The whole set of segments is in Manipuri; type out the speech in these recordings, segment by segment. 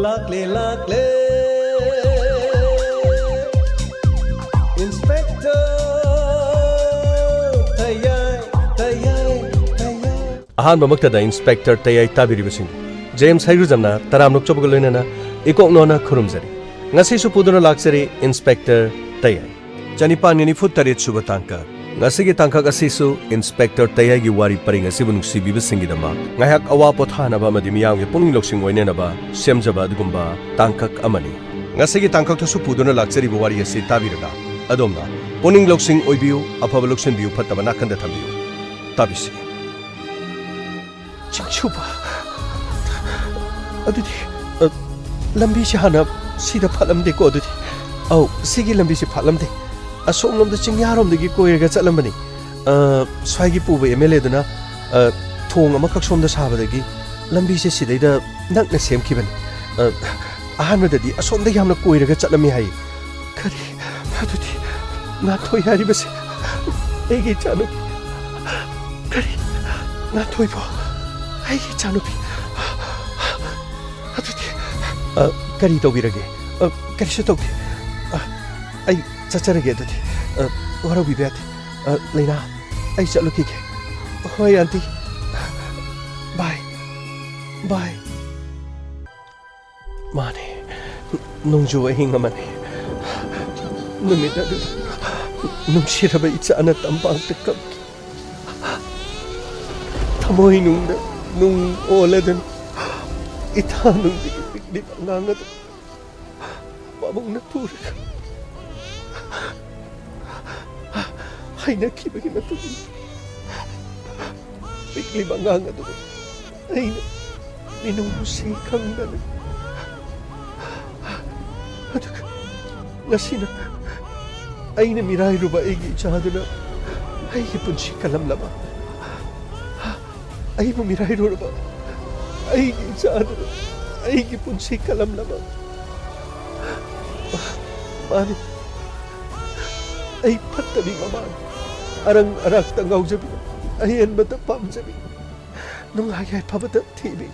lakle Inspector Tayai Ahanba maktada Inspector Tayai tabiribasing James Hairujamna taramnok chobgoloinana ikoknona khurumjari ngasi su puduna laksari Inspector Tayai Chanipan ni futaret suba tangka ngasi gi tangka kasi su Inspector Tayai gi wari paring asi bunuk sibiba singidama ngayak awa pothana ba madi miyam gi puning loksing oinena ba semjaba dugumba tangkak amani ngasi gi tangkak su puduna laksari bo wari asi tabiraga adomna puning loksing oibiu afaba loksing biu phattaba nakanda thambiu tabisi Chingchuba adudi lambi si hanap sida phalamde ko adudi au sigi lambi si phalamde asomlom da chingyarom de gi koiraga chatlamani swagi puba MLA dana thong ama kaksom da saba de gi lambi se sidai da nakna semkhibani ahanma da di asom da yamna koiraga chatlami hai kari adudi na thoi hari base egi chanu kari na thoi bo ai chanupi adudi kari tobirage kari se tobi ai chacharage adudi warabi bet leina ai chaluki ke hoi auntie bye bye mane nungju hinga mane numita du nungshiraba ichana tampang tekap thamoi nungda nung oledan ita nung di pangangat babong na pura ay nakibagi na to bigli pangangat ay ninumusikang na adak nasina ay namiray ruba igi ichado na ay ipunsi kalamlama ay mamiray ruba ay ichado na ay ipunsi kalamlama mani ay patabi maman arang arak tangaw jabi ayan mata pam jabi nung ayay pabata tibi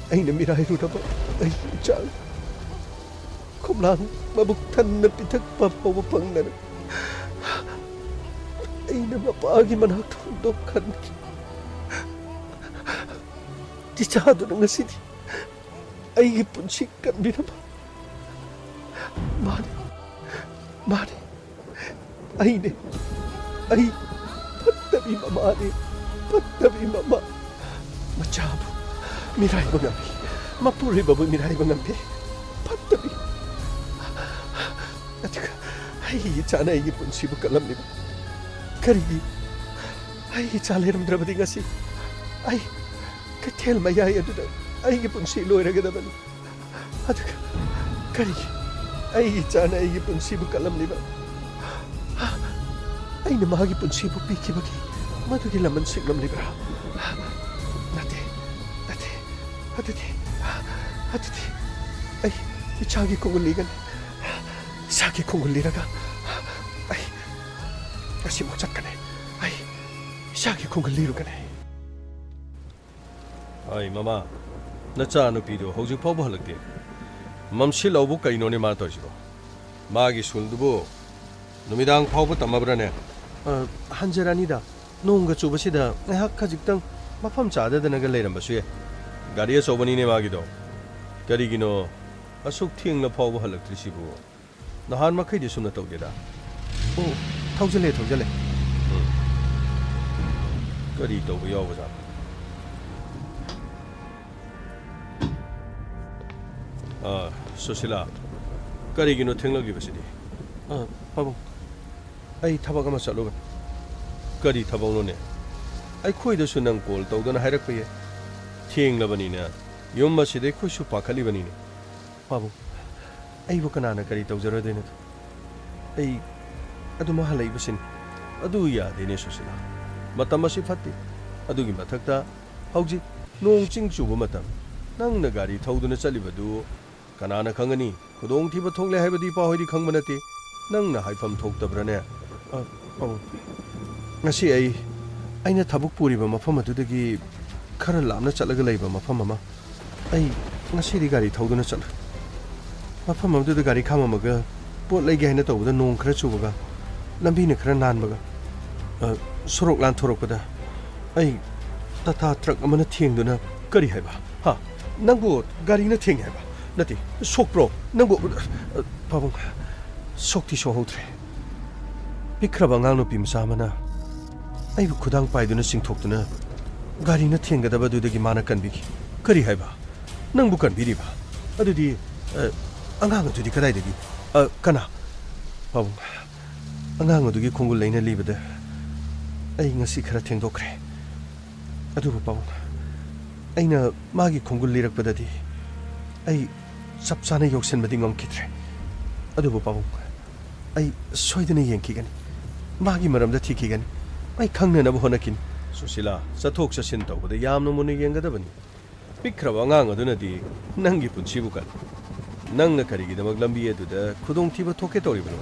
ay namiray ruba ay ichado kumlang mabuktan na pitak papawapang na ay namapagi manak tundokan Tichado na nga sini ay ipunsikan binaba mani ay ne ay patabi mama machabo miray bangampi mapuri babu miray bangampi patabi atika ay chana ay ipunsibu kalam ni karigi ay chaleram drabadi nga si ay katel mayay aduda ay ipunsi loiraga naman atika karigi ay chana ay ipunsibu kalam ni ba ay namagi punsibu piki bagi madugi laman siglam ni ba nate adudi ay ichagi kunguligan Saki kunguliraga ay kasi mo chat ka na ay saki kunguliru ka na ay mama nacha nupido hojik pawbo halakte mamsi lawbo kaino ne ma toisibo magi suldubo numidang pawbo tamabrane 한제라니다 농가 좁으시다 내학가 직당 마팜 자다드나가 레이람바수에 가리에 소번이네 마기도 가리기노 아속 팅나 pawbo halaktrisibo nahan makai di sumna tawdeda 오 타우절레 kari tawbo yawbaja Susila karigino thenglagibasidi 바봉 ay tabak ama chalo kari thabawno ne ai khoida su nang kol tawdana hairak paye thenglabani na yomma side khosu pakhali bani ne 바봉 ay bukanana kari tawjaro dena ay aduma halai basin adu ya dene Susila matam asi phatti adugi mathakta hauji nong ching chuba matam nang na gari thauduna chalibadu kanana khangani khudong thiba thongle haibadi pa hoidi khangbanate nang na haifam thoktabrane ngasi ay aina thabuk puri ba mafam adudagi khara lamna chalaga leiba mafam ama ai ngasi gari thauduna chat mafam amdu gari khamamaga pot lege haina tawda nong khara chubaga lambi ne khara nan baga sorok lan thorok pada ai tata truck amana thengduna kari haiba ha nangbu gari na theng haiba nati sok pro nangbu pabung sokti so hotre pikraba ngang no pim samana ai bu khudang paiduna singthokduna gari na thenggadaba dudagi mana kanbi kari haiba nangbu kanbiri ba adudi angang adudi kadai dagi kana pabung angang adugi khongul leina libada ai ngasi khara thengdokre adubu pabung aina magi khongul lirakpadadi ai sapsana yoksen badi ngomkidre adubu pabung ai soidana yengkigani magi maramda thikigani ai khangna na bonakin susila sathok sasin tawbada yamno muni yengadabani pikraba ngang adunadi nangi punchibu kan nangna karigi damak lambi aduda khudong thiba thoke toribano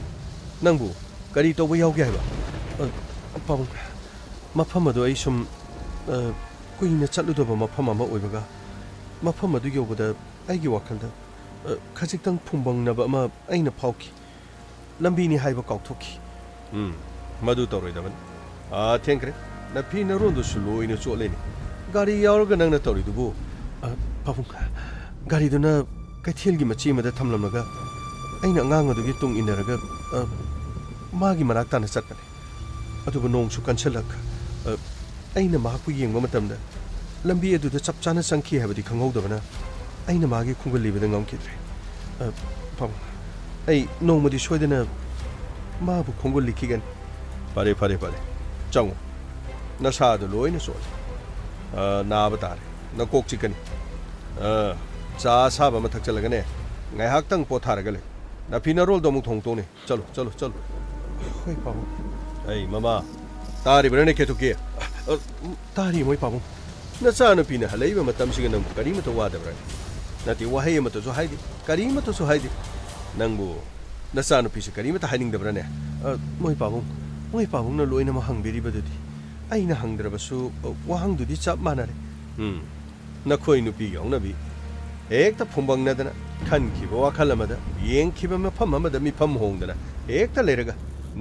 nangbu kari tawba yawge haiba pabung mafam adu ai sum kuina chatludoba mafam ama oibaga mafam adu yobada aigi wakhalda khajitang phungbangna ba ma aina phauki lambi ni haiba kauthoki madu toroidaban thenkre na phina rondu sulo ina choleni gari yaurga nangna toridubu pabung gari duna kaithilgi machi mada thamlamnaga aina ngang adugi tung inaraga magi manakta na chatkane adubu nongsu kanselak aina mahaku yengba matamda lambi aduda chapchana sangki habadi khanghaudabana aina magi khungul libada ngamkidre pabung ai nongmadi soidana mabu khongul likhigan pare changu nasadu loina so na batare na kok chicken cha saba ma thak chalagane ngai hak tang po tharaga le na phina rol do mu thong to ne chalo hoi pabu ai mama tari brane ke to ke tari moi pabu na cha na phina halai ba matam siga nam kari ma to wa da bra na ti wa hai ma to so hai di kari ma to so hai di nangbu na cha na phi se kari ma ta haning da bra ne moi pabu na loina ma hang beri badudi ai na hang dra basu wa hang du di chap manare na khoi nu pi yong na bi ek ta phumbang na dana khan ki wa khalamada yeng ki ba ma pham ma da mi pham hong dana ek ta leraga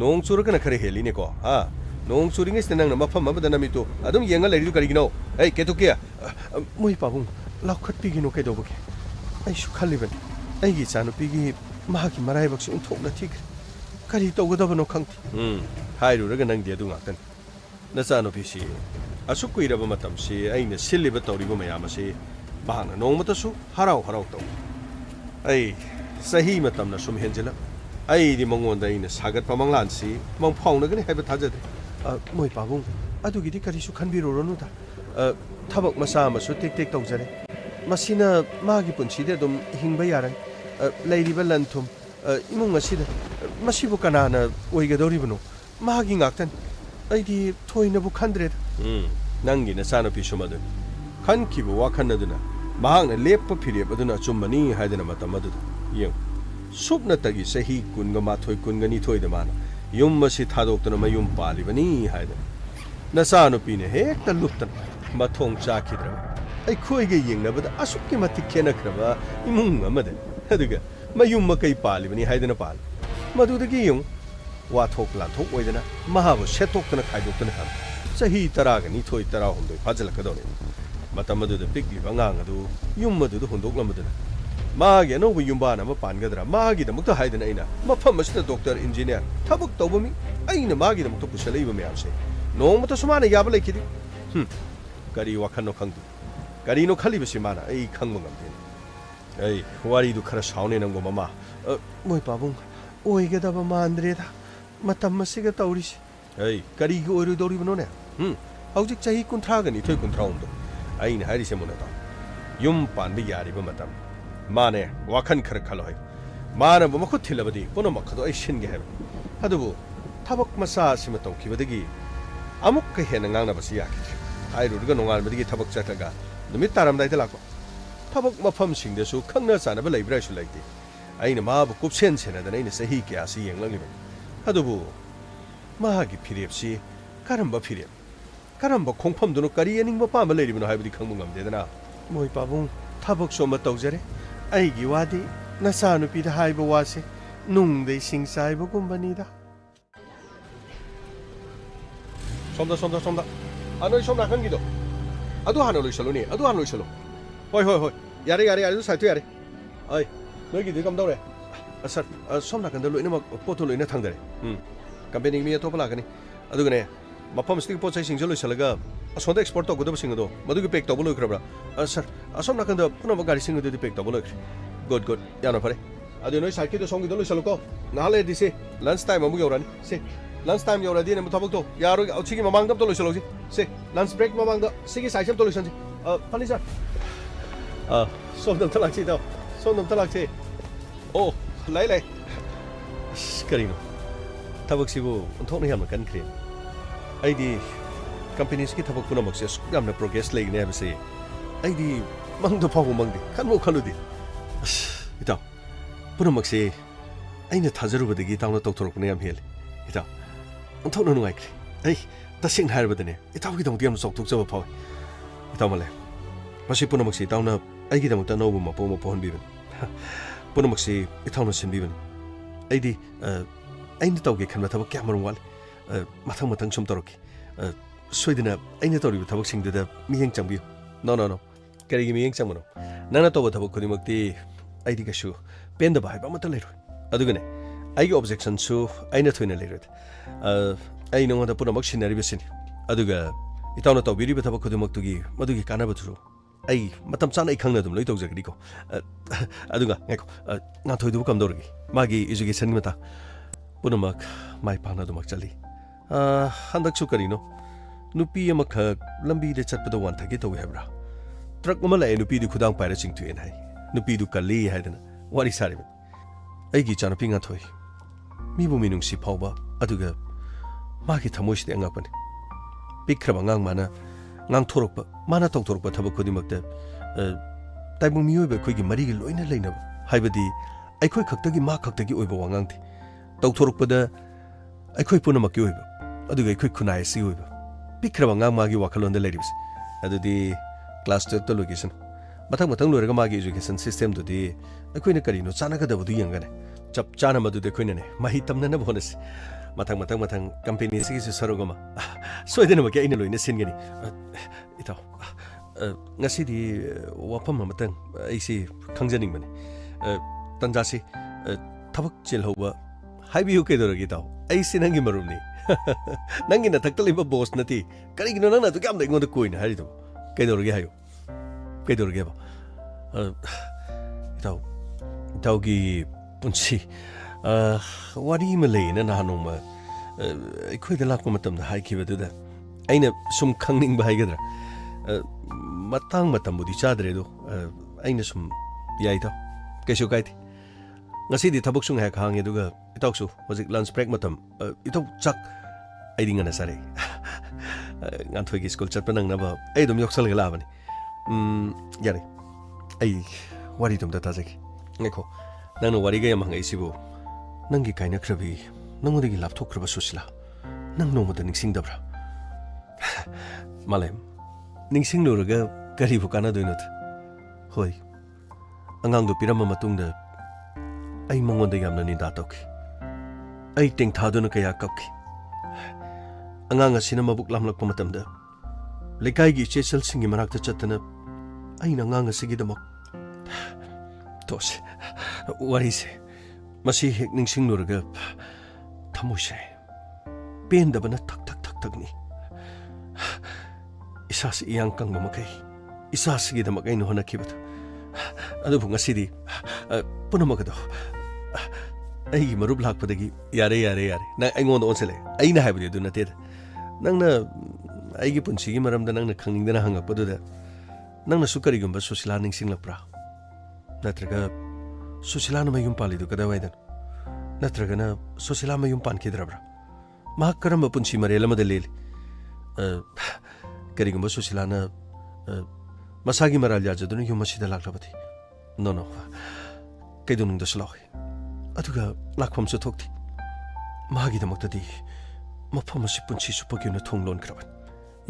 nong chur ka na khare heli ne ko ha nong churing is nang na ma pham ma da na mi to adum yenga leri du kari gino ei ke to ke moi pabung lakhat pi gino ke do ba ke ai su khali ban ai gi chanu pi gi ma ki marai bak si un thok na thik kari to ga da bano khang hai ru ra ga nang de du ngak tan na chanu pi si asuk kui ra ba matam si ai na silli ba tori ba mayam si bahana nong mata su harau to ai sahi matam na sum henjela ai di mangon da ina sagat pamanglan si mang phong na gani haiba thajade moi pabung adu gi di kari su khanbi ro nu da thabak masa ma su tek tawjare masina magi punchi de dum hingba yarai leiri ba lanthum imung masida masibu kanana oiga dori bano magi ngaktan ai di thoina bu khandre nangi na sana pi sumadu khan ki bu wakhan na duna mahang na lepa phire baduna chummani haidana matamadu yeng supna tagi sahi kunga ma thoi kunga ni thoi da mana yum masi thadok tana mayum pali bani haidana na sana pi ne hekta luptan ma thong cha khidra ai khoi ge yeng na bada asuk ki mati khena khraba imung amade aduga mayum ma kai pali bani haidana pal madu da gi yung wa thok la thok oidana mahabu setok tana khaidok tana ham sahi taraga ni thoi tara homdoi phajal kadone matamadu da pigli bangang adu yum madu du hondok lamadana magi no bu yumba na ma pangadra magi da mukta haidana ina mafam masita doctor engineer thabuk tawbami aina magi da mukta pusalai ba mayam se no mata sumana yaba lekidi kari wakhan no khangdu kari no khali basi mana ai khangma ngamte ai wari du khara saune nango mama moi pabung oiga da ba mandre da matam masiga tawrisi ai kari gi oiru dori bano ne haujik chahi kunthra ga ni thoi kunthra umdo aina hari se monata yum pan bi yari ba matam mane wakhan khar khalo hai mana bu makhut thilabadi pono makhado ai shin ge hai hadubu thabak masa sima tawki badagi amuk ka hena ngangna basi yakhi ai ru ga nongal badagi thabak chataga numit taram dai dalakwa thabak mafam sing de su khangna chana ba leibra su laite aina ma bu kupsen sena da aina sahi kya si yenglang liba hadubu mahagi phirepsi karamba phirep karamba khongpham duno kari aning ba pa ma leiribno haibadi khangmu ngamde dana moi pabung ꯊꯕꯛ ꯁꯣꯝꯕ ꯇꯧꯖꯔꯦ ꯑꯩꯒꯤ ꯋꯥꯗꯤ ꯅꯆꯥꯅꯨꯄꯤꯗ ꯍꯥꯏꯕ ꯋꯥꯁꯦ ꯅꯨꯡꯗ ꯏꯁꯤꯡ ꯆꯥꯏꯕꯒꯨꯝꯕꯅꯤꯗ ꯁꯣꯝꯗ ꯅꯣꯏ ꯁꯣꯝ ꯅꯥꯀꯟꯒꯤꯗꯣ ꯑꯗꯨ ꯍꯥꯟꯅ ꯂꯣꯏꯁꯜꯂꯨꯅꯦ ꯑꯗꯨ ꯍꯥꯟꯅ ꯂꯣꯏꯁꯜꯂꯨ ꯍꯣꯏ ꯌꯥꯔꯦ ꯑꯗꯨ ꯁꯥꯏꯠꯇꯨ ꯌꯥꯔꯦ ꯑꯩ ꯅꯣꯏꯒꯤꯗꯤ ꯀꯝꯗꯧꯔꯦ ꯁꯥꯔ ꯁꯣꯝ ꯅꯥꯀꯟꯗ ꯂꯣꯏꯅꯃꯛ ꯄꯣꯠꯇꯣ ꯂꯣꯏꯅ ꯊꯥꯡꯗꯔꯦ ꯀꯝꯄꯦꯅꯤꯒꯤ ꯃꯤ ꯑꯇꯣꯞꯄ ꯂꯥꯛꯀꯅꯤ ꯑꯗꯨꯒꯅꯦ ꯃꯐꯝꯁꯤꯒꯤ ꯄꯣꯠ ꯆꯩꯁꯤꯡꯁꯦ ꯂꯣꯏꯁꯜꯂꯒ ꯑꯁꯣꯝꯗ ꯑꯦꯛꯁꯄꯣꯔꯠ ꯇꯧꯒꯗꯕꯁꯤꯡ ꯑꯗꯣ ꯃꯗꯨꯒꯤ ꯄꯦꯛ ꯇꯧꯕ ꯂꯣꯏꯈ꯭ꯔꯕ꯭ꯔꯥ ꯁꯥꯔ ꯑꯁꯣꯝ ꯅꯥꯀꯟꯗ ꯄꯨꯝꯅꯃꯛ ꯒꯥꯔꯤꯁꯤꯡ ꯑꯗꯨꯗꯤ ꯄꯦꯛ ꯇꯧꯕ ꯂꯣꯏꯈ꯭ꯔꯦ ꯒꯨꯗ ꯌꯥꯝꯅ ꯐꯔꯦ ꯑꯗꯨ ꯅꯣꯏ ꯁꯥꯏꯠꯀꯤꯗꯣ ꯁꯣꯝꯒꯤꯗꯣ ꯂꯣꯏꯁꯜꯂꯨꯀꯣ ꯉꯥꯏꯍꯥꯛ ꯂꯩꯔꯗꯤ ꯁꯤ ꯂꯟꯁ ꯇꯥꯏꯝ ꯑꯃꯨꯛ ꯌꯧꯔꯛꯑꯅꯤ ꯁꯤ ꯂꯟꯁ ꯇꯥꯏꯝ ꯌꯧꯔꯛꯑꯗꯤ ꯅꯪ ꯊꯕꯛꯇꯣ ꯌꯥꯔꯣꯏ ꯁꯤꯒꯤ ꯃꯃꯥꯡꯗ ꯑꯝꯇ ꯂꯣꯏꯁꯜꯂꯧꯁꯤ ꯁꯤ ꯂꯟꯁ ꯕ꯭ꯔꯦꯛ ꯃꯃꯥꯡꯗ ꯁꯤꯒꯤ ꯁꯥꯏꯠꯁꯦ ꯑꯝꯇ ꯂꯣꯏꯁꯟꯁꯤ ꯐꯅꯤ ꯁꯥꯔ ꯁꯣꯝꯗ ꯑꯝꯇ ꯂꯥꯛꯁꯤ ꯏꯇꯥꯎ ꯁꯣꯝꯗ ꯑꯝꯇ ꯂꯥꯛꯁꯤ ꯑꯣ ꯂꯩ ꯀꯔꯤꯅꯣ ꯊꯕꯛꯁꯤꯕꯨ ꯑꯣꯟꯊꯣꯛꯅ ꯌꯥꯝꯅ ꯀꯟꯈ꯭ꯔꯦ ꯑꯩꯗꯤ ꯀꯝꯄꯦꯅꯤꯁꯀꯤ ꯊꯕꯛ ꯄꯨꯝꯅꯃꯛꯁꯦ ꯑꯁꯨꯛ ꯌꯥꯝꯅ ꯄ꯭ꯔꯣꯒ꯭ꯔꯦꯁ ꯂꯩꯒꯅꯤ ꯍꯥꯏꯕꯁꯦ ꯑꯩꯗꯤ ꯃꯪꯗ ꯐꯥꯎꯕ ꯃꯪꯗꯦ ꯈꯜꯂꯨꯗꯦ ꯏꯇꯥꯎ ꯄꯨꯝꯅꯃꯛꯁꯦ ꯑꯩꯅ ꯊꯥꯖꯔꯨꯕꯗꯒꯤ ꯏꯇꯥꯎꯅ ꯇꯧꯊꯣꯔꯛꯄꯅ ꯌꯥꯝ ꯍꯦꯜꯂꯤ ꯏꯇꯥꯎ ꯑꯣꯟꯊꯣꯛꯅ ꯅꯨꯡꯉꯥꯏꯈ꯭ꯔꯦ ꯑꯩ ꯇꯁꯦꯡꯅ ꯍꯥꯏꯔꯕꯗꯅꯦ ꯏꯇꯥꯎꯒꯤꯗꯃꯛꯇ ꯌꯥꯝꯅ ꯆꯥꯎꯊꯣꯛꯆꯕ ꯐꯥꯎꯏ ꯏꯇꯥꯎ ꯃꯥꯂꯦ ꯃꯁꯤ ꯄꯨꯝꯅꯃꯛꯁꯤ ꯏꯇꯥꯎꯅ ꯑꯩꯒꯤꯗꯃꯛꯇ ꯑꯅꯧꯕ ꯃꯄꯣ ꯑꯃ ꯄꯣꯛꯍꯟꯕꯤꯕꯅꯤ ꯄꯨꯝꯅꯃꯛꯁꯤ ꯏꯇꯥꯎꯅ ꯁꯤꯟꯕꯤꯕꯅꯤ ꯑꯩꯗꯤ ꯑꯩꯅ ꯇꯧꯒꯦ ꯈꯟꯕ ꯊꯕꯛ ꯀꯌꯥꯃꯔꯨꯝ ꯋꯥꯠꯂꯤ ꯃꯊꯪ ꯁꯨꯝ ꯇꯧꯔꯛꯀꯦ ꯁꯣꯏꯗꯅ ꯑꯩꯅ ꯇꯧꯔꯤꯕ ꯊꯕꯛꯁꯤꯡꯗꯨꯗ ꯃꯤꯠꯌꯦꯡ ꯆꯪꯕꯤꯌꯨ ꯅꯣ ꯀꯔꯤꯒꯤ ꯃꯤꯠꯌꯦꯡ ꯆꯪꯕꯅꯣ ꯅꯪꯅ ꯇꯧꯕ ꯊꯕꯛ ꯈꯨꯗꯤꯡꯃꯛꯇꯤ ꯑꯩꯗꯤ ꯀꯩꯁꯨ ꯄꯦꯟꯗꯕ ꯍꯥꯏꯕ ꯑꯃꯠꯇ ꯂꯩꯔꯣꯏ ꯑꯗꯨꯒꯅꯦ ꯑꯩꯒꯤ ꯑꯣꯕꯖꯦꯛꯁꯟꯁꯨ ꯑꯩꯅ ꯊꯣꯏꯅ ꯂꯩꯔꯣꯏ ꯑꯩ ꯅꯉꯣꯟꯗ ꯄꯨꯝꯅꯃꯛ ꯁꯤꯟꯅꯔꯤꯕꯁꯤꯅꯤ ꯑꯗꯨꯒ ꯏꯇꯥꯎꯅ ꯇꯧꯕꯤꯔꯤꯕ ꯊꯕꯛ ꯈꯨꯗꯤꯡꯃꯛꯇꯨꯒꯤ ꯃꯗꯨꯒꯤ ꯀꯥꯟꯅꯕꯗꯨꯁꯨ ꯑꯩ ꯃꯇꯝ ꯆꯥꯅ ꯑꯩ ꯈꯪꯅ ꯑꯗꯨꯝ ꯂꯣꯏ ꯇꯧꯖꯒꯅꯤꯀꯣ ꯑꯗꯨꯒ ꯉꯥꯏꯈꯣ ꯉꯥꯟꯊꯣꯏꯗꯨꯕꯨ ꯀꯝꯗꯧꯔꯒꯦ ꯃꯥꯒꯤ ꯏꯖꯨꯀꯦꯁꯟꯒꯤ ꯃꯇꯥꯡ ꯄꯨꯝꯅꯃꯛ ꯃꯥꯏ ꯄꯥꯛꯅ ꯑꯗꯨꯃꯛ ꯆꯠꯂꯤ ꯍꯟꯗꯛꯁꯨ ꯀꯔꯤꯅꯣ ꯅꯨꯄꯤ ꯑꯃꯈꯛ ꯂꯝꯕꯤꯗ ꯆꯠꯄꯗ ꯋꯥꯟꯊꯒꯦ ꯇꯧꯋꯦ ꯍꯥꯏꯕ꯭ꯔꯥ ꯇ꯭ꯔꯛ ꯑꯃ ꯂꯥꯛꯑꯦ ꯅꯨꯄꯤꯗꯨ ꯈꯨꯗꯥꯡ ꯄꯥꯏꯔ ꯆꯤꯡꯊꯣꯛꯑꯦꯅ ꯍꯥꯏ ꯅꯨꯄꯤꯗꯨ ꯀꯜꯂꯤ ꯍꯥꯏꯗꯅ ꯋꯥꯔꯤ ꯁꯥꯔꯤꯕꯅꯤ ꯑꯩꯒꯤ ꯏꯆꯥꯅꯨꯄꯤ ꯉꯥꯟꯊꯣꯏ ꯃꯤꯕꯨ ꯃꯤꯅꯨꯡꯁꯤ ꯐꯥꯎꯕ ꯑꯗꯨꯒ ꯃꯥꯒꯤ ꯊꯃꯣꯏꯁꯤꯗꯤ ꯑꯉꯛꯄꯅꯤ ꯄꯤꯛꯈ꯭ꯔꯕ ꯑꯉꯥꯡ ꯃꯥꯅ ꯉꯥꯡꯊꯣꯔꯛꯄ ꯃꯥꯅ ꯇꯧꯊꯣꯔꯛꯄ ꯊꯕꯛ ꯈꯨꯗꯤꯡꯃꯛꯇ ꯇꯥꯏꯕꯪ ꯃꯤꯑꯣꯏꯕ ꯑꯩꯈꯣꯏꯒꯤ ꯃꯔꯤꯒ ꯂꯣꯏꯅ ꯂꯩꯅꯕ ꯍꯥꯏꯕꯗꯤ ꯑꯩꯈꯣꯏ ꯈꯛꯇꯒꯤ ꯃꯥ ꯈꯛꯇꯒꯤ ꯑꯣꯏꯕ ꯋꯥꯉꯥꯡꯗꯤ ꯇꯧꯊꯣꯔꯛꯄꯗ ꯑꯩꯈꯣꯏ ꯄꯨꯝꯅꯃꯛꯀꯤ ꯑꯣꯏꯕ ꯑꯗꯨꯒ ꯑꯩꯈꯣꯏ ꯈꯨꯟꯅꯥꯏ ꯑꯁꯤꯒꯤ ꯑꯣꯏꯕ ꯄꯤꯛꯈ꯭ꯔꯕ ꯑꯉꯥꯡ ꯃꯥꯒꯤ ꯋꯥꯈꯜꯂꯣꯟꯗ ꯂꯩꯔꯤꯕꯁꯦ ꯑꯗꯨꯗꯤ ꯀ꯭ꯂꯥꯁ 12ꯇ ꯂꯣꯏꯒꯦꯁꯅꯨ ꯃꯊꯪ ꯂꯣꯏꯔꯒ ꯃꯥꯒꯤ ꯏꯖꯨꯀꯦꯁꯟ ꯁꯤꯁꯇꯦꯝꯗꯨꯗꯤ ꯑꯩꯈꯣꯏꯅ ꯀꯔꯤꯅꯣ ꯆꯥꯟꯅꯒꯗꯕꯗꯨ ꯌꯦꯡꯒꯅꯤ ꯆꯞ ꯆꯥꯅ ꯃꯗꯨꯗ ꯑꯩꯈꯣꯏꯅꯅꯦ ꯃꯍꯩ ꯇꯝꯅꯅꯕ ꯍꯣꯠꯅꯁꯤ ꯃꯊꯪ ꯀꯝꯄꯦꯅꯤ ꯑꯁꯤꯒꯤꯁꯨ ꯁꯔꯨꯛ ꯑꯃ ꯁꯣꯏꯗꯅꯃꯛꯀꯤ ꯑꯩꯅ ꯂꯣꯏꯅ ꯁꯤꯟꯒꯅꯤ ꯏꯇꯥꯎ ꯉꯁꯤꯗꯤ ꯋꯥꯐꯝ ꯑꯃꯇꯪ ꯑꯩꯁꯤ ꯈꯪꯖꯅꯤꯡꯕꯅꯤ ꯇꯟꯖꯥꯁꯤ ꯊꯕꯛ ꯆꯤꯜꯍꯧꯕ ꯍꯥꯏꯕꯤꯌꯨ ꯀꯩꯗꯧꯔꯒꯦ ꯏꯇꯥꯎ ꯑꯩꯁꯤ ꯅꯪꯒꯤ ꯃꯔꯨꯞꯅꯤ ꯅꯪꯒꯤ ꯅꯊꯛꯇ ꯂꯩꯕ ꯕꯣꯁ ꯅꯠꯇꯦ ꯀꯔꯤꯒꯤꯅꯣ ꯅꯪꯅ ꯑꯗꯨꯛ ꯌꯥꯝꯅ ꯑꯩꯉꯣꯟꯗ ꯀꯣꯏꯅ ꯍꯥꯏꯔꯤꯗꯨꯕꯨ ꯀꯩꯗꯧꯔꯒꯦ ꯍꯥꯏꯌꯨ ꯀꯩꯗꯧꯔꯒꯦꯕ ꯏꯇꯥꯎꯒꯤ ꯄꯨꯟꯁꯤ ꯋꯥꯔꯤ ꯑꯃ ꯂꯩꯌꯦꯅ ꯅꯍꯥꯟ ꯅꯣꯡꯃ ꯑꯩꯈꯣꯏꯗ ꯂꯥꯛꯄ ꯃꯇꯝꯗ ꯍꯥꯏꯈꯤꯕꯗꯨꯗ ꯑꯩꯅ ꯁꯨꯝ ꯈꯪꯅꯤꯡꯕ ꯍꯥꯏꯒꯗ꯭ꯔꯥ ꯃꯇꯝꯕꯨꯗꯤ ꯆꯥꯗ꯭ꯔꯦ ꯑꯗꯣ ꯑꯩꯅ ꯁꯨꯝ ꯌꯥꯏ ꯏꯇꯥꯎ ꯀꯩꯁꯨ ꯀꯥꯏꯗꯦ ꯉꯁꯤꯗꯤ ꯊꯕꯛꯁꯨ ꯉꯥꯏꯍꯥꯛ ꯍꯥꯡꯉꯦ ꯑꯗꯨꯒ ꯏꯇꯥꯎꯁꯨ ꯍꯧꯖꯤꯛ ꯂꯟꯁ ꯕ꯭ꯔꯦꯛ ꯃꯇꯝ ꯏꯇꯥꯎ ꯆꯥꯛ ꯑꯩꯗꯤ ꯉꯟꯅ ꯆꯥꯔꯛꯏ ꯉꯥꯟꯊꯣꯏꯒꯤ ꯁ꯭ꯀꯨꯜ ꯆꯠꯄ ꯅꯪꯅꯕ ꯑꯩ ꯑꯗꯨꯝ ꯌꯧꯁꯜꯂꯒ ꯂꯥꯛꯑꯕꯅꯤ ꯌꯥꯔꯦ ꯑꯩ ꯋꯥꯔꯤꯗꯨꯝꯇ ꯇꯥꯖꯒꯦ ꯉꯥꯏꯈꯣ ꯅꯪꯅ ꯋꯥꯔꯤꯒ ꯌꯥꯝ ꯍꯪꯉꯛꯏꯁꯤꯕꯨ ꯅꯪꯒꯤ ꯀꯥꯏꯅꯈ꯭ꯔꯕꯤ ꯅꯪꯉꯣꯟꯗꯒꯤ ꯂꯥꯞꯊꯣꯛꯈ꯭ꯔꯕ ꯁꯨꯁꯤꯂꯥ ꯅꯪ ꯅꯣꯡꯃꯗ ꯅꯤꯡꯁꯤꯡꯗꯕ꯭ꯔꯥ ꯃꯥꯂꯦꯝ ꯅꯤꯡꯁꯤꯡꯂꯨꯔꯒ ꯀꯔꯤꯕꯨ ꯀꯥꯟꯅꯗꯣꯏꯅꯣꯗ ꯍꯣꯏ ꯑꯉꯥꯡꯗꯣ ꯄꯤꯔꯝꯕ ꯃꯇꯨꯡꯗ ꯑꯩ ꯃꯉꯣꯟꯗ ꯌꯥꯝꯅ ꯅꯤꯟꯗꯥ ꯇꯧꯈꯤ ꯑꯩ ꯇꯦꯡꯊꯥꯗꯨꯅ ꯀꯌꯥ ꯀꯞꯈꯤ ꯑꯉꯥꯡ ꯑꯁꯤꯅ ꯃꯕꯨꯛ ꯂꯥꯝꯂꯛꯄ ꯃꯇꯝꯗ ꯂꯩꯀꯥꯏꯒꯤ ꯏꯆꯦꯆꯜꯁꯤꯡꯒꯤ ꯃꯅꯥꯛꯇ ꯆꯠꯇꯅ ꯑꯩꯅ ꯑꯉꯥꯡ ꯑꯁꯤꯒꯤꯗꯃꯛ ꯇꯣꯁꯦ ꯋꯥꯔꯤꯁꯦ ꯃꯁꯤ ꯍꯦꯛ ꯅꯤꯡꯁꯤꯡꯂꯨꯔꯒ ꯊꯃꯣꯏꯁꯦ ꯄꯦꯟꯗꯕꯅ ꯊꯛꯅꯤ ꯏꯁꯥꯁꯤ ꯏꯌꯥꯡ ꯀꯪꯕ ꯃꯈꯩ ꯏꯆꯥꯁꯤꯒꯤꯗꯃꯛ ꯑꯩꯅ ꯍꯣꯠꯅꯈꯤꯕꯗꯨ ꯑꯗꯨꯕꯨ ꯉꯁꯤꯗꯤ ꯄꯨꯝꯅꯃꯛ ꯑꯗꯣ ꯑꯩꯒꯤ ꯃꯔꯨꯞ ꯂꯥꯛꯄꯗꯒꯤ ꯌꯥꯔꯦ ꯅꯪ ꯑꯩꯉꯣꯟꯗ ꯑꯣꯟꯁꯤꯜꯂꯦ ꯑꯩꯅ ꯍꯥꯏꯕꯗꯤ ꯑꯗꯨ ꯅꯠꯇꯦꯗ ꯅꯪꯅ ꯑꯩꯒꯤ ꯄꯨꯟꯁꯤꯒꯤ ꯃꯔꯝꯗ ꯅꯪꯅ ꯈꯪꯅꯤꯡꯗꯅ ꯍꯪꯉꯛꯄꯗꯨꯗ ꯅꯪꯅꯁꯨ ꯀꯔꯤꯒꯨꯝꯕ ꯁꯨꯁꯤꯂꯥ ꯅꯤꯡꯁꯤꯡꯂꯛꯄ꯭ꯔꯥ ꯅꯠꯇ꯭ꯔꯒ ꯁꯨꯁꯤꯂꯥꯅ ꯃꯌꯨꯝ ꯄꯥꯜꯂꯤꯗꯨ ꯀꯗꯥꯏꯋꯥꯏꯗꯅꯣ ꯅꯠꯇ꯭ꯔꯒꯅ ꯁꯨꯁꯤꯂꯥ ꯃꯌꯨꯝ ꯄꯥꯟꯈꯤꯗ꯭ꯔꯕ꯭ꯔꯥ ꯃꯍꯥꯛ ꯀꯔꯝꯕ ꯄꯨꯟꯁꯤ ꯃꯔꯦꯜ ꯑꯃꯗ ꯂꯦꯜꯂꯤ ꯀꯔꯤꯒꯨꯝꯕ ꯁꯨꯁꯤꯂꯥꯅ ꯃꯁꯥꯒꯤ ꯃꯔꯥꯜ ꯌꯥꯖꯗꯨꯅ ꯌꯨꯝ ꯑꯁꯤꯗ ꯂꯥꯛꯂꯕꯗꯤ ꯅꯣ ꯀꯩꯗꯧꯅꯨꯡꯗꯁꯨ ꯂꯥꯛꯑꯣꯏ ꯑꯗꯨꯒ ꯂꯥꯛꯐꯝꯁꯨ ꯊꯣꯛꯇꯦ ꯃꯥꯒꯤꯗꯃꯛꯇꯗꯤ ꯃꯐꯝ ꯑꯁꯤ ꯄꯨꯟꯁꯤ ꯆꯨꯞꯄꯒꯤ ꯑꯣꯏꯅ ꯊꯣꯡ ꯂꯣꯟꯈ꯭ꯔꯕꯅꯤ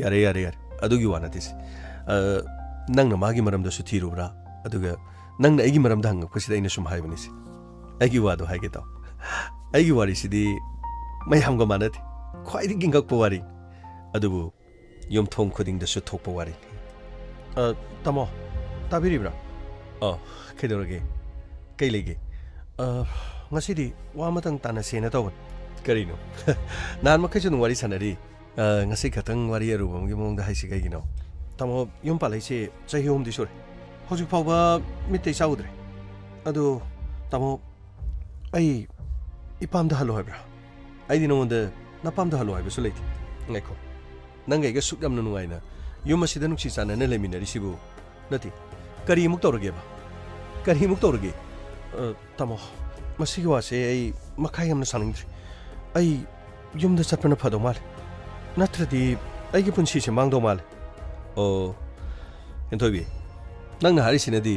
ꯌꯥꯔꯦ ꯑꯗꯨꯒꯤ ꯋꯥ ꯅꯠꯇꯦꯁꯦ ꯅꯪꯅ ꯃꯥꯒꯤ ꯃꯔꯝꯗꯁꯨ ꯊꯤꯔꯨꯕ꯭ꯔꯥ ꯑꯗꯨꯒ ꯅꯪꯅ ꯑꯩꯒꯤ ꯃꯔꯝꯗ ꯍꯪꯉꯛꯄꯁꯤꯗ ꯑꯩꯅ ꯁꯨꯝ ꯍꯥꯏꯕꯅꯤꯁꯦ ꯑꯩꯒꯤ ꯋꯥꯗꯣ ꯍꯥꯏꯒꯦ ꯇꯥꯎ ꯑꯩꯒꯤ ꯋꯥꯔꯤꯁꯤꯗꯤ ꯃꯌꯥꯝꯒ ꯃꯥꯟꯅꯗꯦ ꯈ꯭ꯋꯥꯏꯗꯒꯤ ꯉꯛꯄ ꯋꯥꯔꯤ ꯑꯗꯨꯕꯨ ꯌꯨꯝꯊꯣꯡ ꯈꯨꯗꯤꯡꯗꯁꯨ ꯊꯣꯛꯄ ꯋꯥꯔꯤ ꯇꯥꯃꯣ ꯇꯥꯕꯤꯔꯤꯕ꯭ꯔꯥ ꯀꯩꯗꯧꯔꯒꯦ ꯀꯩ ꯂꯩꯒꯦ ꯉꯁꯤꯗꯤ ꯋꯥ ꯑꯃꯇꯪ ꯇꯥꯟꯅꯁꯦꯅ ꯇꯧꯕꯅꯤ ꯀꯔꯤꯅꯣ ꯅꯍꯥꯟ ꯃꯈꯩꯁꯨ ꯑꯗꯨꯝ ꯋꯥꯔꯤ ꯁꯥꯟꯅꯔꯤ ngasi khatang wari aruba amgi mongda haisi kaigino tamo yum palaise chahi homdi sure hojik phawba mittei saudre adu tamo ai ipamda halo haibra ai dino monda napamda halo haiba su leiti ngaiko nangai ga suk yamna nungaina yum asida nuksi sana na leminari sibu nati kari muk tawrage ba kari muk tawrage tamo masigi wase ai makai yamna saningdre ai yumda chatpana phado mal natradi aigi punsi se mangdo mal o entobi nangna hari sinadi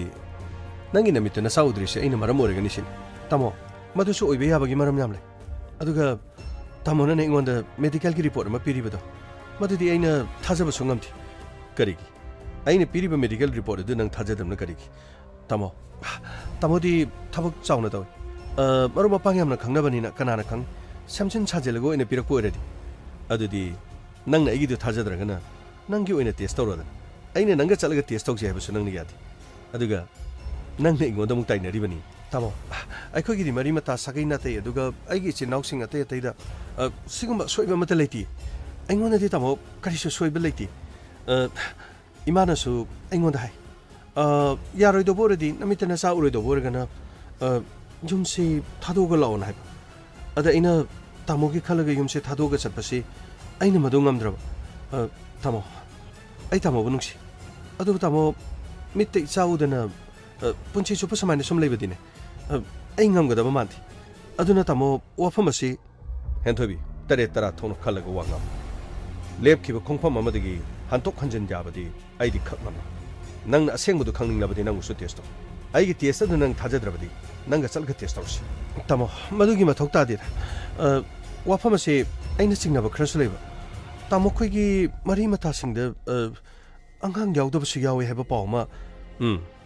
nangi namitu na saudri se aina maram oregani sin tamo madu su oibe yabagi maram yamle aduga tamo na ngonda medical ki report ma piri bado madu di aina thajaba sungamti karigi aina piri ba medical report du nang thajadam na karigi tamo tamo di thabak chauna daw maru mapang yamna khangna bani na kanana khang samchin chajelago ina pirakpo eredi adudi nangna aigi thajadragana nanggi oina test tawrada aina nanga chalaga test tawse haibsu nangni yadi aduga nangna ingonda muk tainari bani tamo aikhogi di mari mata sagai na tai aduga aigi chinau sing atai atai da sigumba soiba mata leiti aingonda di tamo karisu soiba leiti imana su aingonda hai yaroi do boradi namitana sa uroi do borgana yumse thadoga laon hai ada ina tamo gi khalaga yumse thadoga chapasi aina madu ngamdraba tamo ai tamo bunungsi adu tamo mitte chaudana punchi chupa samane sum leibadine ai ngamgadaba manti aduna tamo wafamasi henthobi tare tara thono khalaga wanga lepkiba khongpham amadagi hantok khanjan jabadi aidi khakmama nang asengbudu khangninglabadi nang usu test ai gi test adu nang thajadrabadi nang chalga test tawsi tamo madugi mathok ta dira wafamasi aina singnaba khrasu leiba tamo khoigi mari mata singda angang yaudaba su yawi heba pawma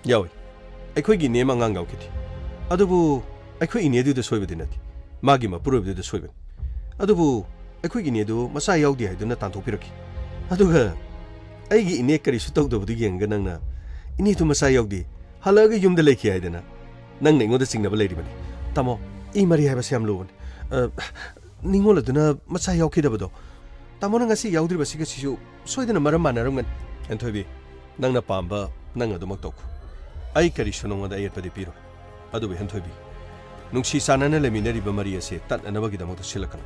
yawi aikhoigi nem angang yaukiti adubu aikhoi inedu da soibadi nati magi ma purubdu da soiban adubu aikhoi inedu masa yaudi haiduna tanthopiraki aduga aigi ine kari su tawdabdu yenga nangna inedu masa yaudi halaga yumda leikhi haidana nangna ingoda singnaba leiribani tamo I mari haiba siam lon ningola duna masa yaukidabado tamona ngasi yaudri basiga sisu soidana maram manaramgan enthobi nangna pamba nanga dumak tok ai kari sunonga da ayetpadi piro adubi enthobi nungsi sanana leminari ba mari ase tatnanabagi damak silakan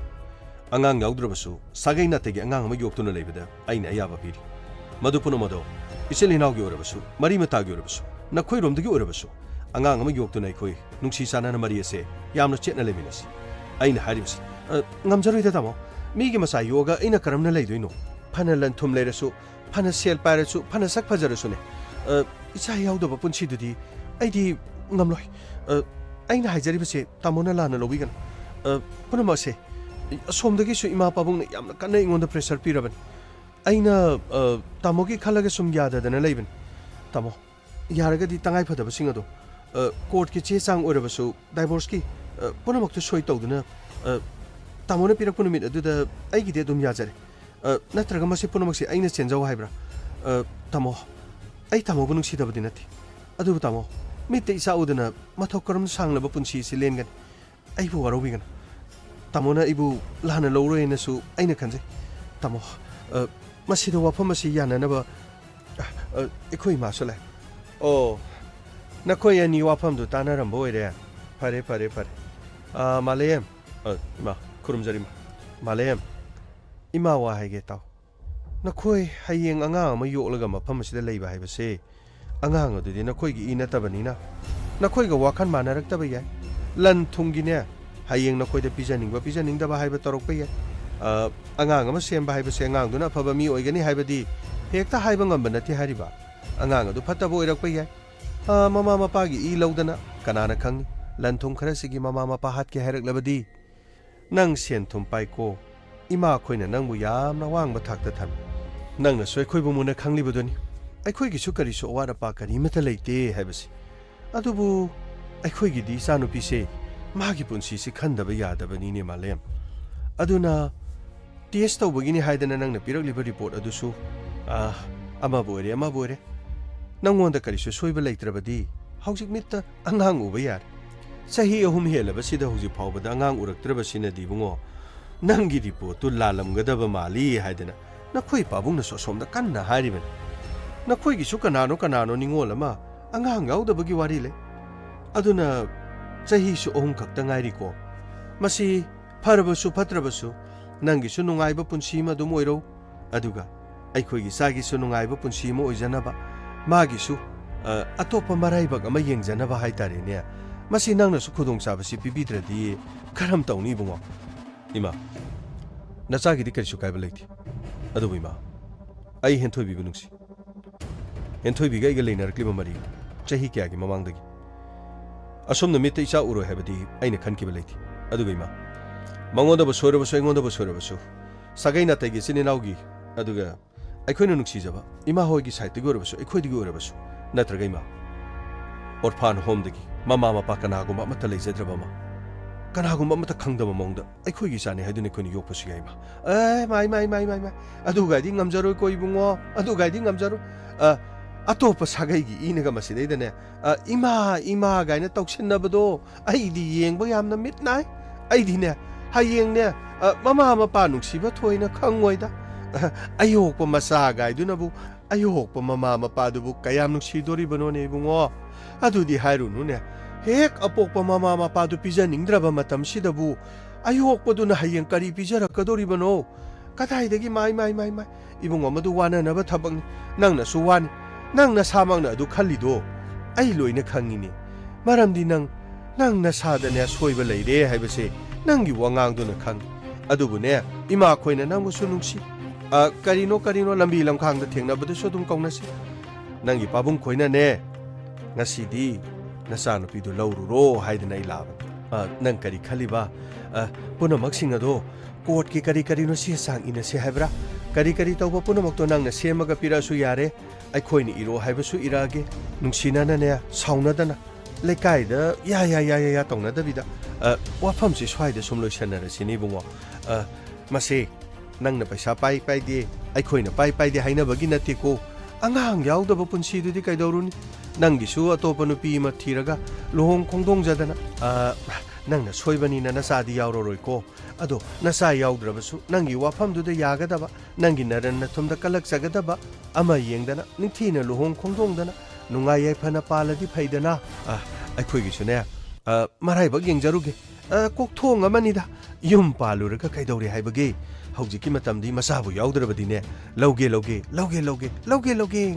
angang yaudrobasu sagai nategi angang ma yoktuna leibada aina ayaba piri madupuno modo iselinaw gi orabasu mari mata gi orabasu nakhoi romdagi orabasu angang ma yoktuna ikoi nungsi sanana mari ase yamno chetna leminasi aina haribsi ngamjaroida tamo migi masa yoga ina karamna leidoino phana lan thum leirasu phana sel parasu phana sak phajarasu ne icha yaudaba punchi dudi aidi ngamloi aina haijaribase tamona lana lobigan punamase somdagi su ima pabung ne yamna kanna ingonda pressure piraban aina tamogi khalaga sum yada dana leiban tamo yaraga di tangai phadaba singado court ki che chang orabasu divorce ki punamak tu soi tawduna tamona pirak punamit aduda aigi de dum yajare natraga masi punamak se aina chenjaw haibra tamo ai tamo bunung sidabadi nati adu tamo mitte isa udana mathok karam sanglaba punsi silengan ai bu warobigan tamona ibu lana lowroena su aina khanje tamo masida wafam masi yana naba ekhoi masula o nakoi ani wafam du tanaram boire pare malayam ma kurumjari malayam ima wa haige taw nakoi hayeng anga ma yolaga mafam asida leiba haibase angang adudi nakoi gi ina tabanina nakoi ga wakhan manarak taba yai lan thungine hayeng nakoi da pijaning da ba haiba torok pe yai angang ma semba haibase angang duna phaba mi oigani haibadi hekta haiba ngamba nati hariba angang adu phatabo oirak pe yai mama mapa gi I lawdana kanana khang lan thung khara sigi mama mapa hat ke hairak labadi nang sen thum pai ko ima khoina nangbu yamna wang ba thakta tham nangna soi khoi bu muna khangli bodoni ꯑꯩꯈꯣꯏꯒꯤꯁꯨ ꯀꯔꯤꯁꯨ ꯑꯋꯥꯠ ꯑꯄꯥ ꯀꯔꯤꯃꯠꯇ ꯂꯩꯇꯦ ꯍꯥꯏꯕꯁꯤ ꯑꯗꯨꯕꯨ ꯑꯩꯈꯣꯏꯒꯤꯗꯤ ꯏꯆꯥꯅꯨꯄꯤꯁꯦ ꯃꯥꯒꯤ ꯄꯨꯟꯁꯤꯁꯤ ꯈꯟꯗꯕ ꯌꯥꯗꯕꯅꯤꯅꯦ ꯃꯥꯂꯦꯝ ꯑꯗꯨꯅ ꯇꯦꯁ ꯇꯧꯕꯒꯤꯅꯤ ꯍꯥꯏꯗꯅ ꯅꯪꯅ ꯄꯤꯔꯛꯂꯤꯕ ꯔꯤꯄꯣꯔꯠ ꯑꯗꯨꯁꯨ ꯑꯃꯕꯨ ꯑꯣꯏꯔꯦ ꯅꯪꯉꯣꯟꯗ ꯀꯔꯤꯁꯨ ꯁꯣꯏꯕ ꯂꯩꯇ꯭ꯔꯕꯗꯤ ꯍꯧꯖꯤꯛ ꯃꯤꯠꯇ ꯑꯉꯥꯡ ꯎꯕ ꯌꯥꯔꯦ ꯆꯍꯤ 3 ꯍꯦꯜꯂꯕꯁꯤꯗ ꯍꯧꯖꯤꯛ ꯐꯥꯎꯕꯗ ꯑꯉꯥꯡ ꯎꯔꯛꯇ꯭ꯔꯕꯁꯤꯅꯗꯤ ꯏꯕꯨꯡꯉꯣ ꯅꯪꯒꯤ ꯔꯤꯄꯣꯔꯠꯇꯨ ꯂꯥꯜꯂꯝꯒꯗꯕ ꯃꯥꯜꯂꯤ ꯍꯥꯏꯗꯅ ꯅꯈꯣꯏ ꯄꯥꯕꯨꯡꯅꯁꯨ ꯑꯁꯣꯝꯗ ꯀꯟꯅ ꯍꯥꯏꯔꯤꯕꯅꯤ ꯅꯈꯣꯏꯒꯤꯁꯨ ꯀꯅꯥꯅꯣ ꯅꯤꯡꯉꯣꯜ ꯑꯃ ꯑꯉꯥꯡ ꯌꯥꯎꯗꯕꯒꯤ ꯋꯥꯔꯤ ꯂꯩ ꯑꯗꯨꯅ ꯆꯍꯤꯁꯨ 3 ꯈꯛꯇ ꯉꯥꯏꯔꯤꯀꯣ ꯃꯁꯤ ꯐꯔꯕꯁꯨ ꯐꯠꯇ꯭ꯔꯕꯁꯨ ꯅꯪꯒꯤꯁꯨ ꯅꯨꯡꯉꯥꯏꯕ ꯄꯨꯟꯁꯤ ꯑꯃ ꯑꯗꯨꯝ ꯑꯣꯏꯔꯣ ꯑꯗꯨꯒ ꯑꯩꯈꯣꯏꯒꯤ ꯏꯆꯥꯒꯤꯁꯨ ꯅꯨꯡꯉꯥꯏꯕ ꯄꯨꯟꯁꯤ ꯑꯃ ꯑꯣꯏꯖꯅꯕ ꯃꯥꯒꯤꯁꯨ ꯑꯇꯣꯞꯄ ꯃꯔꯥꯏꯕꯛ ꯑꯃ ꯌꯦꯡꯖꯅꯕ ꯍꯥꯏꯇꯥꯔꯦꯅꯦ ꯃꯁꯤ ꯅꯪꯅꯁꯨ ꯈꯨꯗꯣꯡꯆꯥꯕꯁꯤ ꯄꯤꯕꯤꯗ꯭ꯔꯗꯤ ꯀꯔꯝ ꯇꯧꯅꯤ ꯏꯕꯨꯡꯉꯣ ꯏꯃꯥ ꯅꯆꯥꯒꯤꯗꯤ ꯀꯔꯤꯁꯨ ꯀꯥꯏꯕ ꯂꯩꯇꯦ ꯑꯗꯨꯕꯨ ꯏꯃꯥ ꯑꯩ ꯍꯦꯟꯊꯣꯏꯕꯤꯕꯨ ꯅꯨꯡꯁꯤ ꯍꯦꯟꯊꯣꯏꯕꯤꯒ ꯑꯩꯒ ꯂꯩꯅꯔꯛꯂꯤꯕ ꯃꯔꯤ ꯆꯍꯤ ꯀꯌꯥꯒꯤ ꯃꯃꯥꯡꯗꯒꯤ ꯑꯁꯣꯝꯅ ꯃꯤꯠꯇ ꯏꯆꯥ ꯎꯔꯣꯏ ꯍꯥꯏꯕꯗꯤ ꯑꯩꯅ ꯈꯟꯈꯤꯕ ꯂꯩꯇꯦ ꯑꯗꯨꯒ ꯏꯃꯥ ꯃꯉꯣꯟꯗꯕꯨ ꯁꯣꯏꯔꯕꯁꯨ ꯑꯩꯉꯣꯟꯗꯕꯨ ꯁꯣꯏꯔꯕꯁꯨ ꯁꯥꯒꯩ ꯅꯥꯇꯩꯒꯤ ꯏꯆꯤꯟ ꯏꯅꯥꯎꯒꯤ ꯑꯗꯨꯒ ꯑꯩꯈꯣꯏꯅ ꯅꯨꯡꯁꯤꯖꯕ ꯏꯃꯥ ꯍꯣꯏꯒꯤ ꯁꯥꯏꯠꯇꯒꯤ ꯑꯣꯏꯔꯕꯁꯨ ꯑꯩꯈꯣꯏꯗꯒꯤ ꯑꯣꯏꯔꯕꯁꯨ ꯅꯠꯇ꯭ꯔꯒ ꯏꯃꯥ ꯑꯣꯔꯐꯥꯟ ꯍꯣꯝꯗꯒꯤ ꯃꯃꯥ ꯃꯄꯥ ꯀꯅꯥꯒꯨꯝꯕ ꯑꯃꯠꯇ ꯂꯩꯖꯗ꯭ꯔꯕ ꯑꯃ ꯀꯅꯥꯒꯨꯝꯕ ꯑꯃꯠꯇ ꯈꯪꯗꯕ ꯃꯑꯣꯡꯗ ꯑꯩꯈꯣꯏꯒꯤ ꯏꯆꯥꯅꯤ ꯍꯥꯏꯗꯨꯅ ꯑꯩꯈꯣꯏꯅ ꯌꯣꯛꯄꯁꯨ ꯌꯥꯏ ꯏꯃꯥ ꯑꯗꯨꯒꯥꯏꯗꯤ ꯉꯝꯖꯔꯣꯏꯀꯣ ꯏꯕꯨꯡꯉꯣ ꯑꯗꯨꯒꯥꯏꯗꯤ ꯉꯝꯖꯔꯣꯏ ꯑꯇꯣꯞꯄ ꯁꯥꯒꯩꯒꯤ ꯏꯅꯒ ꯃꯁꯤꯗꯩꯗꯅꯦ ꯏꯃꯥ ꯒꯥꯏꯅ ꯇꯧꯁꯤꯟꯅꯕꯗꯣ ꯑꯩꯗꯤ ꯌꯦꯡꯕ ꯌꯥꯝꯅ ꯃꯤꯠ ꯅꯥꯏ ꯑꯩꯗꯤꯅꯦ ꯍꯌꯦꯡꯅꯦ ꯃꯃꯥ ꯃꯄꯥ ꯅꯨꯡꯁꯤꯕ ꯊꯣꯏꯅ ꯈꯪꯉꯣꯏꯗ ꯑꯌꯣꯛꯄ ꯃꯆꯥ ꯒꯥꯏꯗꯨꯅꯕꯨ ꯑꯌꯣꯛꯄ ꯃꯃꯥ ꯃꯄꯥꯗꯨꯕꯨ ꯀꯌꯥꯝ ꯅꯨꯡꯁꯤꯗꯣꯔꯤꯕꯅꯣꯅꯦ ꯏꯕꯨꯡꯉꯣ ꯑꯗꯨꯗꯤ ꯍꯥꯏꯔꯨꯅꯨꯅꯦ ꯍꯦꯛ ꯑꯄꯣꯛꯄ ꯃꯃꯥ ꯃꯄꯥꯗꯨ ꯄꯤꯖꯅꯤꯡꯗ꯭ꯔꯕ ꯃꯇꯝꯁꯤꯗꯕꯨ ꯑꯌꯣꯛꯄꯗꯨꯅ ꯍꯌꯦꯡ ꯀꯔꯤ ꯄꯤꯖꯔꯛꯀꯗꯣꯔꯤꯕꯅꯣ ꯀꯗꯥꯏꯗꯒꯤ ꯃꯥꯏ ꯏꯕꯨꯡꯉꯣ ꯃꯗꯨ ꯋꯥꯅꯅꯕ ꯊꯕꯛꯅꯤ ꯅꯪꯅꯁꯨ ꯋꯥꯅꯤ ꯅꯪ ꯅꯁꯥꯃꯛꯅ ꯑꯗꯨ ꯈꯜꯂꯤꯗꯣ ꯑꯩ ꯂꯣꯏꯅ ꯈꯪꯉꯤꯅꯦ ꯃꯔꯝꯗꯤ ꯅꯪ ꯅꯁꯥꯗꯅꯦ ꯁꯣꯏꯕ ꯂꯩꯔꯦ ꯍꯥꯏꯕꯁꯦ ꯅꯪꯒꯤ ꯋꯥꯉꯥꯡꯗꯨꯅ ꯈꯪꯉꯤ ꯑꯗꯨꯕꯨꯅꯦ ꯏꯃꯥ ꯈꯣꯏꯅ ꯅꯪꯕꯨꯁꯨ ꯅꯨꯡꯁꯤ ꯀꯔꯤꯅꯣ ꯂꯝꯕꯤ ꯂꯝꯈꯥꯡꯗ ꯊꯦꯡꯅꯕꯗꯁꯨ ꯑꯗꯨꯝ ꯀꯧꯅꯁꯤ ꯅꯪꯒꯤ ꯄꯥꯕꯨꯡ ꯈꯣꯏꯅꯅꯦ ꯉꯁꯤꯗꯤ ꯅꯆꯥꯅꯨꯄꯤꯗꯨ ꯂꯧꯔꯨꯔꯣ ꯍꯥꯏꯗꯅ ꯑꯩ ꯂꯥꯛꯑꯕꯅꯤ ꯅꯪ ꯀꯔꯤ ꯈꯜꯂꯤꯕ ꯄꯨꯝꯅꯃꯛꯁꯤꯡ ꯑꯗꯣ ꯀꯣꯔꯠꯀꯤ ꯀꯔꯤꯅꯣ ꯆꯦ ꯆꯥꯡ ꯏꯟꯅꯁꯤ ꯍꯥꯏꯕ꯭ꯔꯥ ꯀꯔꯤ ꯇꯧꯕ ꯄꯨꯝꯅꯃꯛꯇꯣ ꯅꯪꯅ ꯁꯦꯝꯃꯒ ꯄꯤꯔꯛꯑꯁꯨ ꯌꯥꯔꯦ ꯑꯩꯈꯣꯏꯅ ꯏꯔꯣ ꯍꯥꯏꯕꯁꯨ ꯏꯔꯛꯑꯒꯦ ꯅꯨꯡꯁꯤꯅꯅꯅꯦ ꯁꯥꯎꯅꯗꯅ ꯂꯩꯀꯥꯏꯗ ꯌꯥ ꯇꯧꯅꯗꯕꯤꯗ ꯋꯥꯐꯝꯁꯤ ꯁ꯭ꯋꯥꯏꯗ ꯁꯨꯝ ꯂꯣꯏꯁꯟꯅꯔꯁꯤꯅꯤ ꯏꯕꯨꯡꯉꯣ ꯃꯁꯤ ꯅꯪꯅ ꯄꯩꯁꯥ paide ꯑꯩꯈꯣꯏꯅ paide 하이나버기 나티고 앙항 야우더버 분시두디 까이더루니 낭기수 어또버 누피 마 티라가 로홍 공동자다나 낭나 소이바니나 나사디 야우로로이고 아도 나사 야우드라버수 낭기 와팜두데 야가다바 낭기 나란나 톰다 깔락자가다바 아마 이행다나 닝티나 로홍 공동다나 नुंगाये फना पालदी फैदना अखोइगिसुने मराइबग येंजरुगे कोकथोंग अमनिदा युम पालुरगा कैदौरे हाइबगे हौजिकी मतमदी मसाबु याउद्रबदिने लौगे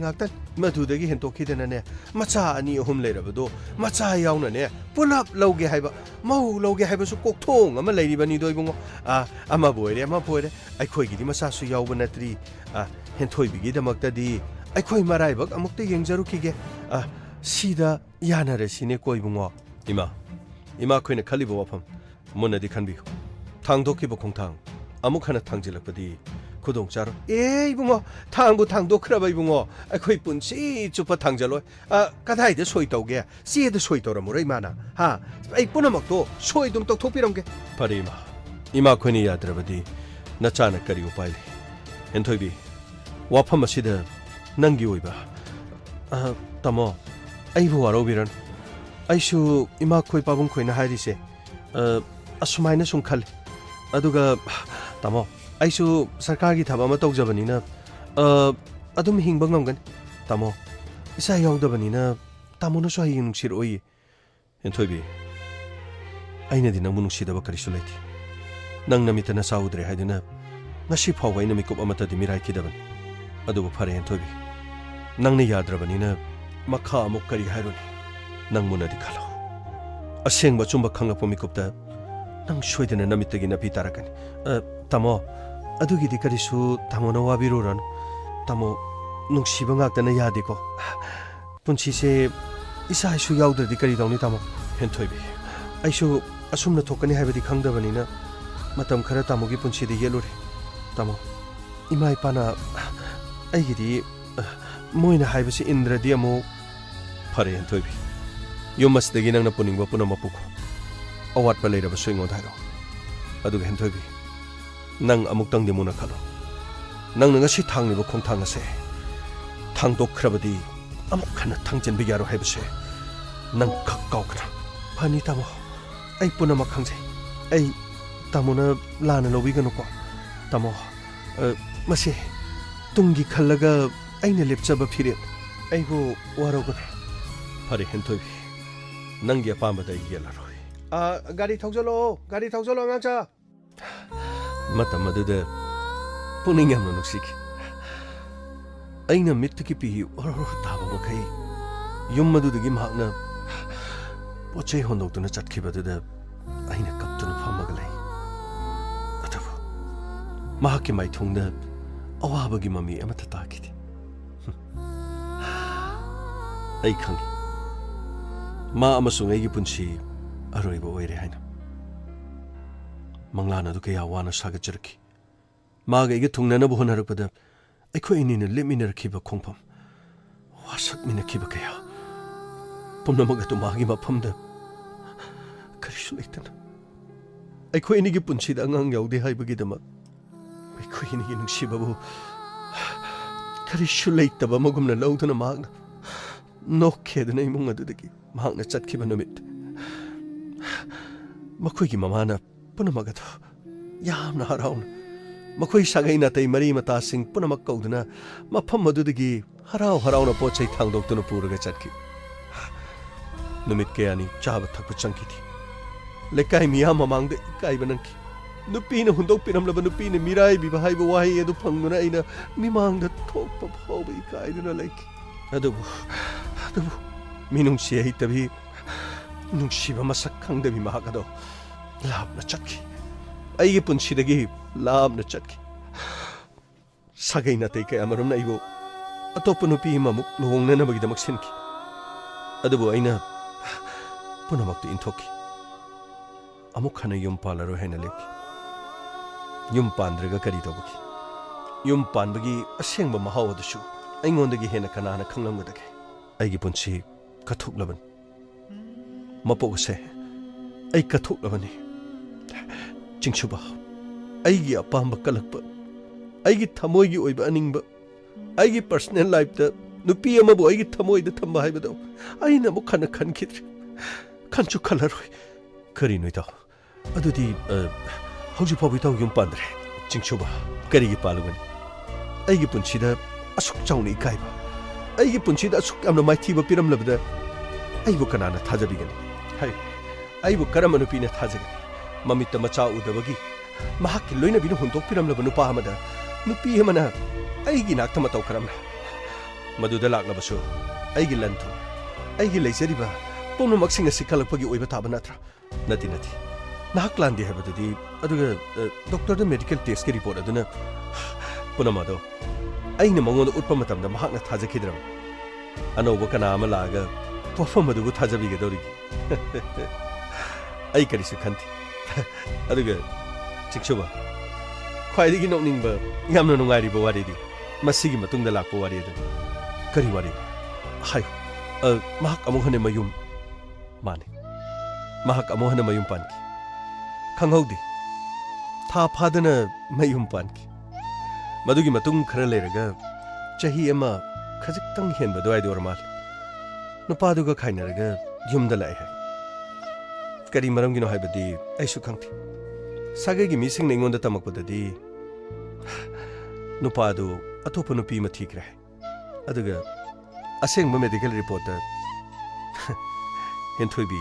ngaktan madudagi hentokidane macha ani ahum leirabado macha yaunane punap lauge haiba mau lauge haiba su kokthong ama leiribani doibungo ama boire aikhoigidi masa su yauba natri hentoibigi damaktadi aikoi maraibak amukta yengjarukige sida yanarasine koibungo ima khoina khalibo wafam munadi khanbi thangdokibo khongthang amuk hana thangjilakpadi khudong charo ibungo thangdo khraba ibungo aikoi punsi chupa thangjalo kadai de soi tauge si de soi toramure imana ha ai punamakto soi dum tok thokpiramge pare ima khoini yadrabadi nachana kari upai hentoibi wafam asida nangi oiba tamo aibu warobiran aishu ima khoi pabung khoina harise asumaina sum khal aduga tamo aishu sarkar gi thaba ma tawjabanina adum hingba ngamgan tamo isa yaudabani tamo no so hayung sir oi enthoibi aina di nang munung sidaba karisu laiti nang namitana saudre haidina ngasi phawai na mikup amata di mirai kidaban adubu phare enthoibi nang ne yadrabanina makha amuk kari hairuni nang munadi khalo asengba chumba khangapom mikupta nang soidana namitagi na pitarakani tamo adugi karisu tamo na wabiruran tamo nungsiba ngaktana yadiko punchi se isa isu yaudradi kari dawni tamo hentoibi aisu asumna thokani haibadi khangdabanina matam khara tamogi punchi de yelure tamo ima ipana aigidi moina haibasi indradi amu phare henthoi bi yumas degi nang na puningba puna mapuko awat pa leira ba swingo dharo adu henthoi bi nang amuk tang demuna khalo nang nga si thang ni ba khong thang ase thang tok khrabadi amuk khana thang chen bi yaro haibase nang khak kaw khra phani tamo ai puna ma khangse ai tamuna lana lobi ganu ko tamo mase tungi khallaga aina lepchaba phire aigo warogan phare henthoi bi nanggi apamba dai yelaroi gari thaugjalo ngangcha matam aduda puning yamna nuksik aina mitki pi oror taba makai yum madudagi mahakna pochei hondokduna chatkhibaduda aina kaptuna phamagalai atabu mahakki mai thongda awabagi mami amata takidi ai khangi ma amasung ai gi punchi aroiba oire haina manglana du kaya wana saga jarki maga igi thungnana bu honarakpada aikhoi inina lemina rakhiba khongpham wasak mina khiba kaya pumnamaga tu magi maphamda karisu leitana aikhoi inigi punchi da angang yaudi haibagi dama aikhoi inigi nungsiba bu karisu leitaba magumna lauduna magna nokhedana imung adudagi magna chatkhiba numit makhoi gi mamana punamaga to yamna harauna makhoi sagai na tai mari mata sing punamak kauduna mafam madudagi harauna pochai thangdoktuna puraga chatki numit ke ani chaba thakpa changki thi lekai miyam mamangde kai banangki nupi na hundok piram laba nupi ne mirai bi bahai bo wahi edu phanguna ina mimangda thokpa phawbi kai duna laiki adu minung si ai tabi nung siba masak khangdabi mahakado labna chatki aigi punchidagi labna chatki sagai na tai kay amaram na ibo atopa nupi mamuk luhongna na magidamak sinki adubo aina punamakto inthoki amuk khana yum palaro haina lepki yum pandraga kari tobaki yum panbagi asengba mahaw adushu aingondagi hena kanana khanglamgadage aigi punchi kathuklaban mapogse ai kathuklabani chingchuba aigi apamba kalakpa aigi thamoi gi oiba aningba aigi personal life da nupi amabu aigi thamoi da thamba haibado aina mu khana khankhidri khanchu khalaroi kari noita adudi hauji phawi taw yum pandre chingchuba kari gi palugani aigi punchida asuk chawni kaiba aigi punchida asuk amna maithiba piram labda aibu kanana thajabigani hai aibu karama nupina thajagani mamita macha udabagi mahakki loina binu hundok piram laba nupa amada nupi amana aigi nakta mataw karamna maduda laklabasu aigi lanthu aigi leisariba pomno maksinga sikhalakpagi oiba taba natra nati nahak landi habadudi aduga doctor da medical test ki report aduna punamado aina mangonda utpa matamda mahakna thajaki anoba kana ama laga pofam adugu thajabiga dorigi ai karisu khanti aduga chikchuba khwaidigi nokningba yamna nungairiba waridi masigi matungda lakpa wari adu kari wari hai mahak among hane mayum mani mahak among hane mayum panki khanghaudi tha phadana mayum panki madugi matung khara leraga chahi ama khajiktang henba doi dormal nupaduga khainaraga yumda lai hai kari maram gino haibadi aisu khangti sagai gi mising ningonda tamakpadadi nupadu atopa nupi ma thikre aduga asengba medical report da henthoibi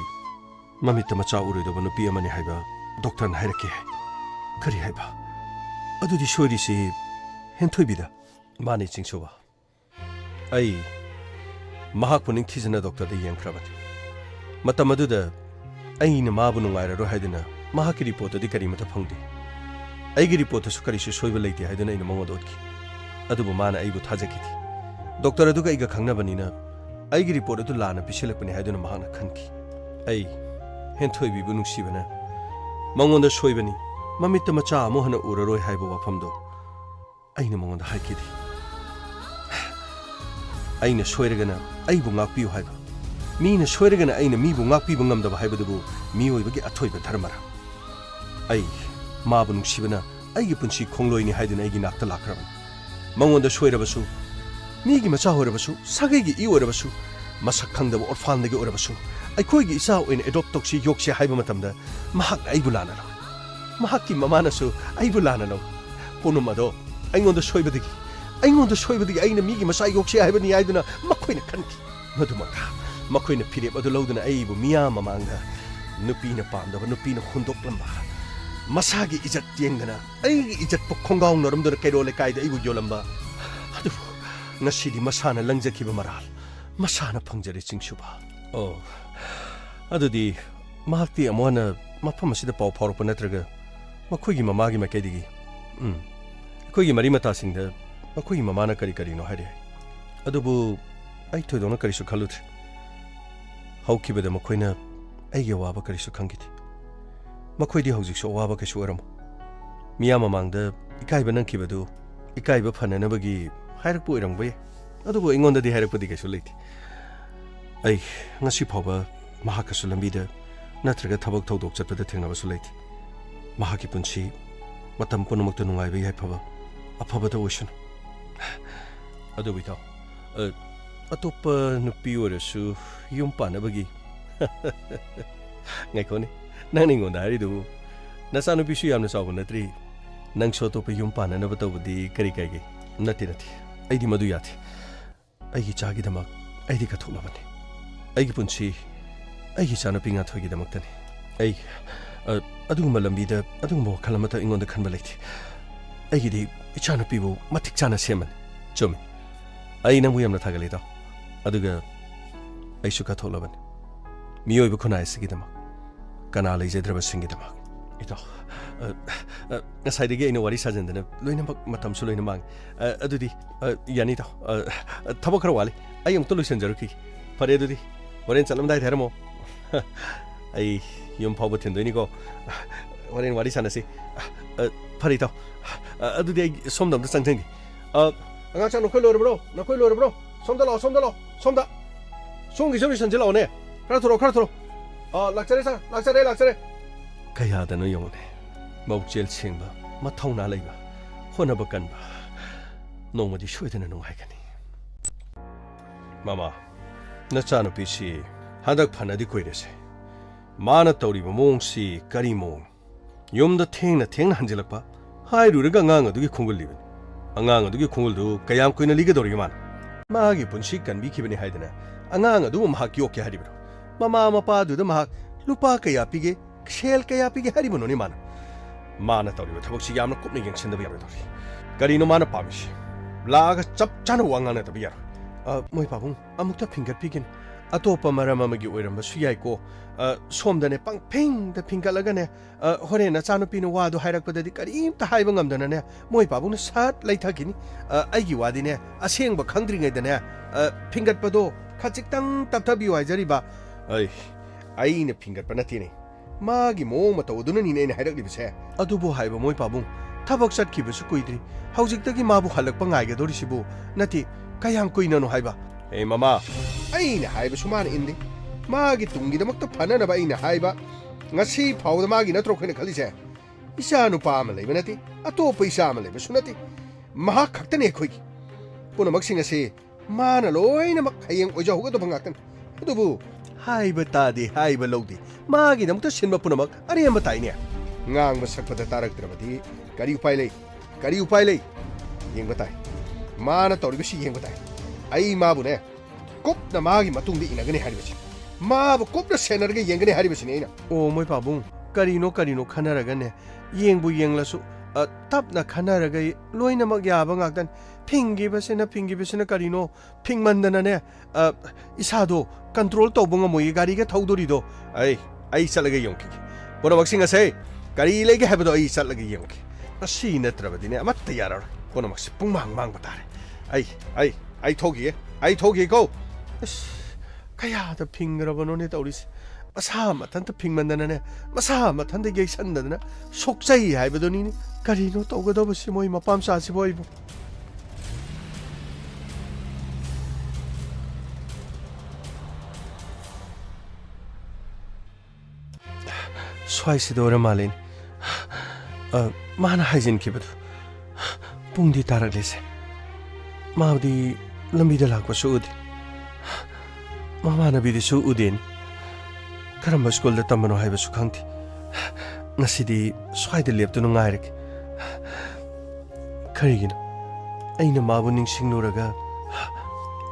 mamita macha uroidoba nupi amani haiba doctor na hairake kari haiba adudi shori si henthoibi da mani chingsoba ai mahak puning thizana doctor da yengkhrabati matamadu da aina mabu nungairaro haidina mahaki report adi kari mata phangdi aigi report su kari soiba leite haidina ina mangod otki adubu mana aibu thajaki doctor aduga iga khangnabanina aigi report adu lana pisilapani haidina mahana khanki ai henthoibi bu nungsibana mangonda soibani mamita macha amohana uraroi haiba wafamdo aina mangonda haikidi ꯑꯩꯅ ꯁꯣꯏꯔꯒꯅ ꯑꯩꯕꯨ ꯉꯥꯛꯄꯤꯌꯨ ꯍꯥꯏꯕ ꯃꯤꯅ ꯁꯣꯏꯔꯒꯅ ꯑꯩꯅ ꯃꯤꯕꯨ ꯉꯥꯛꯄꯤꯕ ꯉꯝꯗꯕ ꯍꯥꯏꯕꯗꯨꯕꯨ ꯃꯤꯑꯣꯏꯕꯒꯤ ꯑꯊꯣꯏꯕ ꯙꯔꯃꯔꯥ ꯑꯩ ꯃꯥꯕꯨ ꯅꯨꯡꯁꯤꯕꯅ ꯑꯩꯒꯤ ꯄꯨꯟꯁꯤ ꯈꯣꯡꯂꯣꯏꯅꯤ ꯍꯥꯏꯗꯨꯅ ꯑꯩꯒꯤ ꯅꯥꯛꯇ ꯂꯥꯛꯈ꯭ꯔꯕꯅꯤ ꯃꯉꯣꯟꯗ ꯁꯣꯏꯔꯕꯁꯨ ꯃꯤꯒꯤ ꯃꯆꯥ ꯑꯣꯏꯔꯕꯁꯨ ꯁꯥꯒꯩꯒꯤ ꯏ ꯑꯣꯏꯔꯕꯁꯨ ꯃꯁꯛ ꯈꯪꯗꯕ ꯑꯣꯔꯐꯥꯟꯗꯒꯤ ꯑꯣꯏꯔꯕꯁꯨ ꯑꯩꯈꯣꯏꯒꯤ ꯏꯆꯥ ꯑꯣꯏꯅ ꯑꯦꯗꯣꯞ ꯇꯧꯁꯤ ꯌꯣꯛꯁꯤ ꯍꯥꯏꯕ ꯃꯇꯝꯗ ꯃꯍꯥꯛꯅ ꯑꯩꯕꯨ ꯂꯥꯟꯅ ꯂꯧ ꯃꯍꯥꯛꯀꯤ ꯃꯃꯥꯅꯁꯨ ꯑꯩꯕꯨ ꯂꯥꯟꯅ ꯂꯧ ꯄꯨꯝꯅꯃꯛ ꯑꯗꯣ ꯑꯩꯉꯣꯟꯗ ꯁꯣꯏꯕꯗꯒꯤ ꯑꯩꯅ ꯃꯤꯒꯤ ꯃꯆꯥ ꯌꯣꯛꯁꯤ ꯍꯥꯏꯕꯅꯤ ꯍꯥꯏꯗꯨꯅ ꯃꯈꯣꯏꯅ ꯈꯟꯈꯤ ꯃꯗꯨꯃꯛꯇ ꯃꯈꯣꯏꯅ ꯐꯤꯔꯦꯞ ꯑꯗꯨ ꯂꯧꯗꯨꯅ ꯑꯩꯕꯨ ꯃꯤꯌꯥꯝ ꯃꯃꯥꯡꯗ ꯅꯨꯄꯤꯅ ꯄꯥꯝꯗꯕ ꯅꯨꯄꯤꯅ ꯍꯨꯟꯗꯣꯛꯂꯝꯕ ꯃꯁꯥꯒꯤ ꯏꯖꯠ ꯌꯦꯡꯗꯅ ꯑꯩꯒꯤ ꯏꯖꯠꯄꯨ ꯈꯣꯡꯒꯥꯎꯅꯔꯝꯗꯨꯅ ꯀꯩꯔꯣꯜ ꯂꯩꯀꯥꯏꯗ ꯑꯩꯕꯨ ꯌꯣꯜꯂꯝꯕ ꯑꯗꯨꯕꯨ ꯉꯁꯤꯗꯤ ꯃꯁꯥꯅ ꯂꯪꯖꯈꯤꯕ ꯃꯔꯥꯜ ꯃꯁꯥꯅ ꯐꯪꯖꯔꯦ ꯆꯤꯡꯁꯨꯕ ꯑꯣ ꯑꯗꯨꯗꯤ ꯃꯍꯥꯛꯇꯤ ꯑꯃꯨꯛ ꯍꯟꯅ ꯃꯐꯝ ꯑꯁꯤꯗ ꯄꯥꯎ ꯐꯥꯎꯔꯛꯄ ꯅꯠꯇ꯭ꯔꯒ ꯃꯈꯣꯏꯒꯤ ꯃꯃꯥꯒꯤ ꯃꯥꯏꯀꯩꯗꯒꯤ ꯑꯩꯈꯣꯏꯒꯤ ꯃꯔꯤ ꯃꯇꯥꯁꯤꯡꯗ ꯃꯈꯣꯏꯒꯤ ꯃꯃꯥꯅ ꯀꯔꯤꯅꯣ ꯍꯥꯏꯔꯦ ꯑꯗꯨꯕꯨ ꯑꯩ ꯊꯣꯏꯗꯣꯛꯅ ꯀꯔꯤꯁꯨ ꯈꯜꯂꯨꯗ꯭ꯔꯦ ꯍꯧꯈꯤꯕꯗ ꯃꯈꯣꯏꯅ ꯑꯩꯒꯤ ꯑꯋꯥꯕ ꯀꯔꯤꯁꯨ ꯈꯪꯈꯤꯗꯦ ꯃꯈꯣꯏꯗꯤ ꯍꯧꯖꯤꯛꯁꯨ ꯑꯋꯥꯕ ꯀꯩꯁꯨ ꯑꯣꯏꯔꯝꯃꯣꯏ ꯃꯤꯌꯥꯝ ꯃꯃꯥꯡꯗ ꯏꯀꯥꯏꯕ ꯅꯪꯈꯤꯕꯗꯨ ꯏꯀꯥꯏꯕ ꯐꯅꯅꯕꯒꯤ ꯍꯥꯏꯔꯛꯄ ꯑꯣꯏꯔꯝꯕ ꯌꯥꯏ ꯑꯗꯨꯕꯨ ꯑꯩꯉꯣꯟꯗꯗꯤ ꯍꯥꯏꯔꯛꯄꯗꯤ ꯀꯩꯁꯨ ꯂꯩꯇꯦ ꯑꯩ ꯉꯁꯤ ꯐꯥꯎꯕ ꯃꯍꯥꯛꯀꯁꯨ ꯂꯝꯕꯤꯗ ꯅꯠꯇ꯭ꯔꯒ ꯊꯕꯛ ꯊꯧꯗꯣꯛ ꯆꯠꯄꯗ ꯊꯦꯡꯅꯕꯁꯨ ꯂꯩꯇꯦ ꯃꯍꯥꯛꯀꯤ ꯄꯨꯟꯁꯤ ꯃꯇꯝ ꯄꯨꯝꯅꯃꯛꯇ ꯅꯨꯡꯉꯥꯏꯕ ꯌꯥꯏꯐꯕ ꯑꯐꯕꯗ ꯑꯣꯏꯁꯅꯨ ꯑꯗꯨꯕꯨ ꯏꯇꯥꯎ ꯑꯇꯣꯞꯄ ꯅꯨꯄꯤ ꯑꯣꯏꯔꯁꯨ ꯌꯨꯝ ꯄꯥꯟꯅꯕꯒꯤ ꯉꯥꯏꯈꯣꯅꯦ ꯅꯪꯅ ꯑꯩꯉꯣꯟꯗ ꯍꯥꯏꯔꯤꯗꯨꯕꯨ ꯅꯆꯥꯅꯨꯄꯤꯁꯨ ꯌꯥꯝꯅ ꯆꯥꯎꯕ ꯅꯠꯇ꯭ꯔꯤ ꯅꯪꯁꯨ ꯑꯇꯣꯞꯄ ꯌꯨꯝ ꯄꯥꯟꯅꯅꯕ ꯇꯧꯕꯗꯤ ꯀꯔꯤ ꯀꯥꯏꯒꯦ ꯅꯠꯇꯦ ꯑꯩꯗꯤ ꯃꯗꯨ ꯌꯥꯗꯦ ꯑꯩꯒꯤ ꯏꯆꯥꯒꯤꯗꯃꯛ ꯑꯩꯗꯤ ꯀꯠꯊꯣꯛꯂꯕꯅꯤ ꯑꯩꯒꯤ ꯄꯨꯟꯁꯤ ꯑꯩꯒꯤ ꯏꯆꯥꯅꯨꯄꯤ ꯉꯥꯊꯣꯏꯒꯤꯗꯃꯛꯇꯅꯤ ꯑꯩ ꯑꯗꯨꯒꯨꯝꯕ ꯂꯝꯕꯤꯗ ꯑꯗꯨꯒꯨꯝꯕ ꯋꯥꯈꯜ ꯑꯃꯠꯇ ꯑꯩꯉꯣꯟꯗ ꯈꯟꯕ ꯂꯩꯇꯦ ꯑꯩꯒꯤꯗꯤ ꯏꯆꯥꯅꯨꯄꯤꯕꯨ ꯃꯇꯤꯛ ꯆꯥꯅ ꯁꯦꯝꯃꯅꯤ ꯆꯨꯝꯃꯤ ꯑꯩ ꯅꯪꯕꯨ ꯌꯥꯝꯅ ꯊꯥꯒꯠꯂꯤ ꯏꯇꯥꯎ ꯑꯗꯨꯒ ꯑꯩꯁꯨ ꯀꯠꯊꯣꯛꯂꯕꯅꯤ ꯃꯤꯑꯣꯏꯕ ꯈꯨꯟꯅꯥꯏ ꯑꯁꯤꯒꯤꯗꯃꯛ ꯀꯅꯥ ꯂꯩꯖꯗ꯭ꯔꯕꯁꯤꯡꯒꯤꯗꯃꯛ ꯏꯇꯥꯎ ꯉꯁꯥꯏꯗꯒꯤ ꯑꯩꯅ ꯋꯥꯔꯤ ꯁꯥꯖꯟꯗꯅ ꯂꯣꯏꯅꯃꯛ ꯃꯇꯝꯁꯨ ꯂꯣꯏꯅ ꯃꯥꯡꯉꯤ ꯑꯗꯨꯗꯤ ꯌꯥꯅꯤ ꯏꯇꯥꯎ ꯊꯕꯛ ꯈꯔ ꯋꯥꯠꯂꯤ ꯑꯩ ꯑꯃꯨꯛꯇ ꯂꯣꯏꯁꯤꯟꯖꯔꯛꯈꯤꯒꯦ ꯐꯔꯦ ꯑꯗꯨꯗꯤ ꯍꯣꯔꯦꯟ ꯆꯠꯂꯝꯗꯥꯏꯗ ꯍꯥꯏꯔꯝꯃꯣ ꯑꯩ ꯌꯨꯝ ꯐꯥꯎꯕ ꯊꯤꯟꯗꯣꯏꯅꯤꯀꯣ ꯍꯣꯔꯦꯟ ꯋꯥꯔꯤ ꯁꯥꯟꯅꯁꯤ ꯐꯔꯦ ꯏꯇꯥꯎ ꯑꯗꯨꯗꯤ ꯑꯩ ꯁꯣꯝꯗ ꯑꯝꯇ ꯆꯪꯖꯟꯒꯦ ꯑꯉꯥꯡꯆꯥ ꯅꯈꯣꯏ ꯂꯣꯏꯔꯕ꯭ꯔꯣ ꯁꯣꯝꯗ ꯂꯥꯛꯑꯣ ꯁꯣꯝꯒꯤꯁꯨ ꯂꯣꯏꯁꯟꯁꯤ ꯂꯥꯛꯑꯣꯅꯦ ꯈꯔ ꯊꯨꯔꯣ ꯂꯥꯛꯆꯔꯦ ꯁꯥꯔ ꯂꯥꯛꯆꯔꯦ ꯀꯌꯥꯗꯅꯣ ꯌꯦꯡꯉꯨꯅꯦ ꯃꯧꯆꯦꯜ ꯁꯦꯡꯕ ꯃꯊꯧꯅꯥ ꯂꯩꯕ ꯍꯣꯠꯅꯕ ꯀꯟꯕ ꯅꯣꯡꯃꯗꯤ ꯁꯣꯏꯗꯅ ꯅꯨꯡꯉꯥꯏꯒꯅꯤ ꯃꯃꯥ ꯅꯆꯥꯅꯨꯄꯤꯁꯤ ꯍꯟꯗꯛ ꯐꯅꯗꯤ ꯀꯨꯏꯔꯦꯁꯦ ꯃꯥꯅ ꯇꯧꯔꯤꯕ ꯃꯑꯣꯡꯁꯤ ꯀꯔꯤ ꯃꯑꯣꯡ ꯌꯨꯝꯗ ꯊꯦꯡꯅ ꯍꯟꯖꯤꯜꯂꯛꯄ ꯍꯥꯏꯔꯨꯔꯒ ꯑꯉꯥꯡ ꯑꯗꯨꯒꯤ ꯈꯣꯡꯒꯨꯜ ꯑꯉꯥꯡ ꯑꯗꯨꯒꯤ ꯈꯣꯡꯒꯨꯜꯗꯨ ꯀꯌꯥꯝ ꯀꯨꯏꯅ ꯂꯤꯒꯗꯧꯔꯤꯒꯦ ꯃꯥꯒꯤ ꯄꯨꯟꯁꯤ ꯀꯟꯕꯤꯈꯤꯕꯅꯤ ꯍꯥꯏꯗꯅ ꯑꯉꯥꯡ ꯑꯗꯨꯕꯨ ꯃꯍꯥꯛ ꯌꯣꯛꯀꯦ ꯍꯥꯏꯔꯤꯕꯅꯣ ꯃꯃꯥ ꯃꯄꯥꯗꯨꯗ ꯃꯍꯥꯛ ꯂꯨꯄꯥ ꯀꯌꯥ ꯄꯤꯒꯦ ꯁꯦꯜ ꯀꯌꯥ ꯄꯤꯒꯦ ꯍꯥꯏꯔꯤꯕꯅꯣꯅꯦ ꯃꯥꯅ ꯇꯧꯔꯤꯕ ꯊꯕꯛꯁꯤ ꯌꯥꯝꯅ ꯀꯨꯞꯅ ꯌꯦꯡꯁꯤꯟꯗꯕ ꯌꯥꯔꯣꯏꯗꯧꯔꯤ ꯀꯔꯤꯅꯣ ꯃꯥꯅ ꯄꯥꯝꯃꯤꯁꯤ ꯂꯥꯛꯑꯒ ꯆꯞ ꯆꯥꯅ ꯋꯥ ꯉꯥꯡꯅꯗꯕ ꯌꯥꯔꯣꯏ ꯃꯣꯏ ꯄꯥꯕꯨꯡ ꯑꯃꯨꯛꯇ ꯐꯤꯡꯒꯠꯄꯤꯒꯅꯤ ꯑꯇꯣꯞꯄ ꯃꯔꯝ ꯑꯃꯒꯤ ꯑꯣꯏꯔꯝꯕꯁꯨ ꯌꯥꯏꯀꯣ ꯁꯣꯝꯗꯅꯦ ꯄꯪꯐꯤꯡꯗ ꯐꯤꯡꯒꯠꯂꯒꯅꯦ ꯍꯣꯔꯦꯟ ꯅꯆꯥꯅꯨꯄꯤꯅ ꯋꯥꯗꯣ ꯍꯥꯏꯔꯛꯄꯗꯗꯤ ꯀꯔꯤꯝꯇ ꯍꯥꯏꯕ ꯉꯝꯗꯅꯅꯦ ꯃꯣꯏ ꯄꯥꯕꯨꯡꯅ ꯁꯠ ꯂꯩꯊꯈꯤꯅꯤ ꯑꯩꯒꯤ ꯋꯥꯗꯤꯅꯦ ꯑꯁꯦꯡꯕ ꯈꯪꯗ꯭ꯔꯤꯉꯩꯗꯅꯦ ꯐꯤꯡꯒꯠꯄꯗꯣ ꯈꯖꯤꯛꯇꯪ ꯇꯞꯊꯕꯤꯌꯨ ꯍꯥꯏꯖꯔꯤꯕ ꯑꯩꯅ ꯐꯤꯡꯒꯠꯄ ꯅꯠꯇꯦꯅꯦ ꯃꯥꯒꯤ ꯃꯑꯣꯡ ꯃꯇꯧ ꯑꯗꯨꯅꯅꯤꯅꯦ ꯑꯩꯅ ꯍꯥꯏꯔꯛꯂꯤꯕꯁꯦ ꯑꯗꯨꯕꯨ ꯍꯥꯏꯕ ꯃꯣꯏ ꯄꯥꯕꯨꯡ ꯊꯕꯛ ꯆꯠꯈꯤꯕꯁꯨ ꯀꯨꯏꯗ꯭ꯔꯤ ꯍꯧꯖꯤꯛꯇꯒꯤ ꯃꯥꯕꯨ ꯍꯜꯂꯛꯄ ꯉꯥꯏꯒꯗꯧꯔꯤꯁꯤꯕꯨ ꯅꯠꯇꯦ ꯀꯌꯥꯝ ꯀꯨꯏꯅꯅꯣ ꯍꯥꯏꯕ ꯃꯃꯥ ꯑꯩꯅ ꯍꯥꯏꯕꯁꯨ ꯃꯥꯅ ꯏꯟꯗꯦ ꯃꯥꯒꯤ ꯇꯨꯡꯒꯤꯗꯃꯛꯇ ꯐꯅꯅꯕ ꯑꯩꯅ ꯍꯥꯏꯕ ꯉꯁꯤ ꯐꯥꯎꯕꯗ ꯃꯥꯒꯤ ꯅꯠꯇ꯭ꯔꯣ ꯑꯩꯈꯣꯏꯅ ꯈꯜꯂꯤꯁꯦ ꯏꯆꯥ ꯅꯨꯄꯥ ꯑꯃ ꯂꯩꯕ ꯅꯠꯇꯦ ꯑꯇꯣꯞꯄ ꯏꯆꯥ ꯑꯃ ꯂꯩꯕꯁꯨ ꯅꯠꯇꯦ ꯃꯍꯥꯛ ꯈꯛꯇꯅꯦ ꯑꯩꯈꯣꯏꯒꯤ ꯄꯨꯝꯅꯃꯛꯁꯤꯡ ꯑꯁꯤ ꯃꯥꯅ ꯂꯣꯏꯅꯃꯛ ꯍꯌꯦꯡ ꯑꯣꯏꯖꯍꯧꯒꯗꯕ ꯉꯥꯛꯇꯅꯤ ꯑꯗꯨꯕꯨ ꯍꯥꯏꯕ ꯇꯥꯗꯦ ꯍꯥꯏꯕ ꯂꯧꯗꯦ ꯃꯥꯒꯤꯗꯃꯛꯇ ꯁꯤꯟꯕ ꯄꯨꯝꯅꯃꯛ ꯑꯔꯦꯝꯕ ꯇꯥꯏꯅꯦ ꯉꯥꯡꯕ ꯁꯛꯄꯗ ꯇꯥꯔꯛꯇ꯭ꯔꯕꯗꯤ ꯀꯔꯤ ꯎꯄꯥꯏ ꯂꯩ ꯌꯦꯡꯕ ꯇꯥꯏ ꯃꯥꯅ ꯇꯧꯔꯤꯕꯁꯤ ꯌꯦꯡꯕ ꯇꯥꯏ ꯑꯩ ꯃꯥꯕꯨꯅꯦ ꯀꯨꯞꯅ ꯃꯥꯒꯤ ꯃꯇꯨꯡꯗ ꯏꯟꯅꯒꯅꯤ ꯍꯥꯏꯔꯤꯕꯁꯤ ꯃꯥꯕꯨ ꯀꯨꯞꯅ ꯁꯦꯟꯅꯔꯒ ꯌꯦꯡꯒꯅꯤ ꯍꯥꯏꯔꯤꯕꯁꯤꯅꯤ ꯑꯩꯅ ꯃꯣꯏ ꯄꯥꯕꯨꯡ ꯀꯔꯤꯅꯣ ꯈꯟꯅꯔꯒꯅꯦ ꯌꯦꯡꯕꯨ ꯌꯦꯡꯂꯁꯨ ꯇꯞꯅ ꯈꯟꯅꯔꯒ ꯂꯣꯏꯅꯃꯛ ꯌꯥꯕ ꯉꯥꯛꯇꯅꯤ ꯐꯤꯡꯒꯤꯕꯁꯤꯅ ꯀꯔꯤꯅೋ ꯐꯤꯡꯃꯟꯗꯅꯅꯦ ꯏꯁꯥꯗꯣ ꯀꯟꯇ꯭ꯔꯣꯜ ꯇꯧꯕ ꯉꯝꯃꯣꯏꯌꯦ ꯒꯥꯔꯤꯒ ꯊꯧꯗꯣꯔꯤꯗꯣ ꯑꯩ ꯆꯠꯂꯒ ꯌꯦꯡꯈꯤꯒꯦ ꯄꯨꯝꯅꯃꯛꯁꯤꯡ ꯑꯁꯦ ꯀꯔꯤ ꯂꯩꯒꯦ ꯍꯥꯏꯕꯗꯣ ꯑꯩ ꯆꯠꯂꯒ ꯌꯦꯡꯈꯤ ꯑꯁꯤ ꯅꯠꯇ꯭ꯔꯕꯗꯤꯅꯦ ꯑꯃꯠꯇ ꯌꯥꯔꯔꯣꯏ ꯄꯨꯝꯅꯃꯛꯁꯦ ꯄꯨꯡꯃꯥꯡꯕ ꯇꯥꯔꯦ ꯑꯩ ꯊꯣꯛꯈꯤꯒꯦ ꯀꯌꯥꯗ ꯐꯤꯡꯈ꯭ꯔꯕꯅꯣꯅꯦ ꯇꯧꯔꯤꯁꯦ ꯃꯁꯥ ꯃꯊꯟꯇ ꯐꯤꯡꯃꯟꯗꯅꯅꯦ ꯃꯁꯥ ꯃꯊꯟꯇ ꯌꯩꯁꯟꯗꯗꯅ ꯁꯣꯛꯆꯩ ꯍꯥꯏꯕꯗꯨꯅꯤꯅꯦ ꯀꯔꯤꯅꯣ ꯇꯧꯒꯗꯧꯕꯁꯤ ꯃꯣꯏ ꯃꯄꯥꯝꯆꯥꯁꯤꯕꯨ ꯑꯩꯕꯨ स्वाइसिद ओर मालिन माना हाइजिनखिबदु पुंगदी तारकलेसे मावदी लंबीदा लाकपसु उदे ममानबीदसु उदेन करम स्कूल दा तंबनो हाइबसु खंगथि ngасidi swai de leptunu ngairek karigino aina mabu ningsingnuraga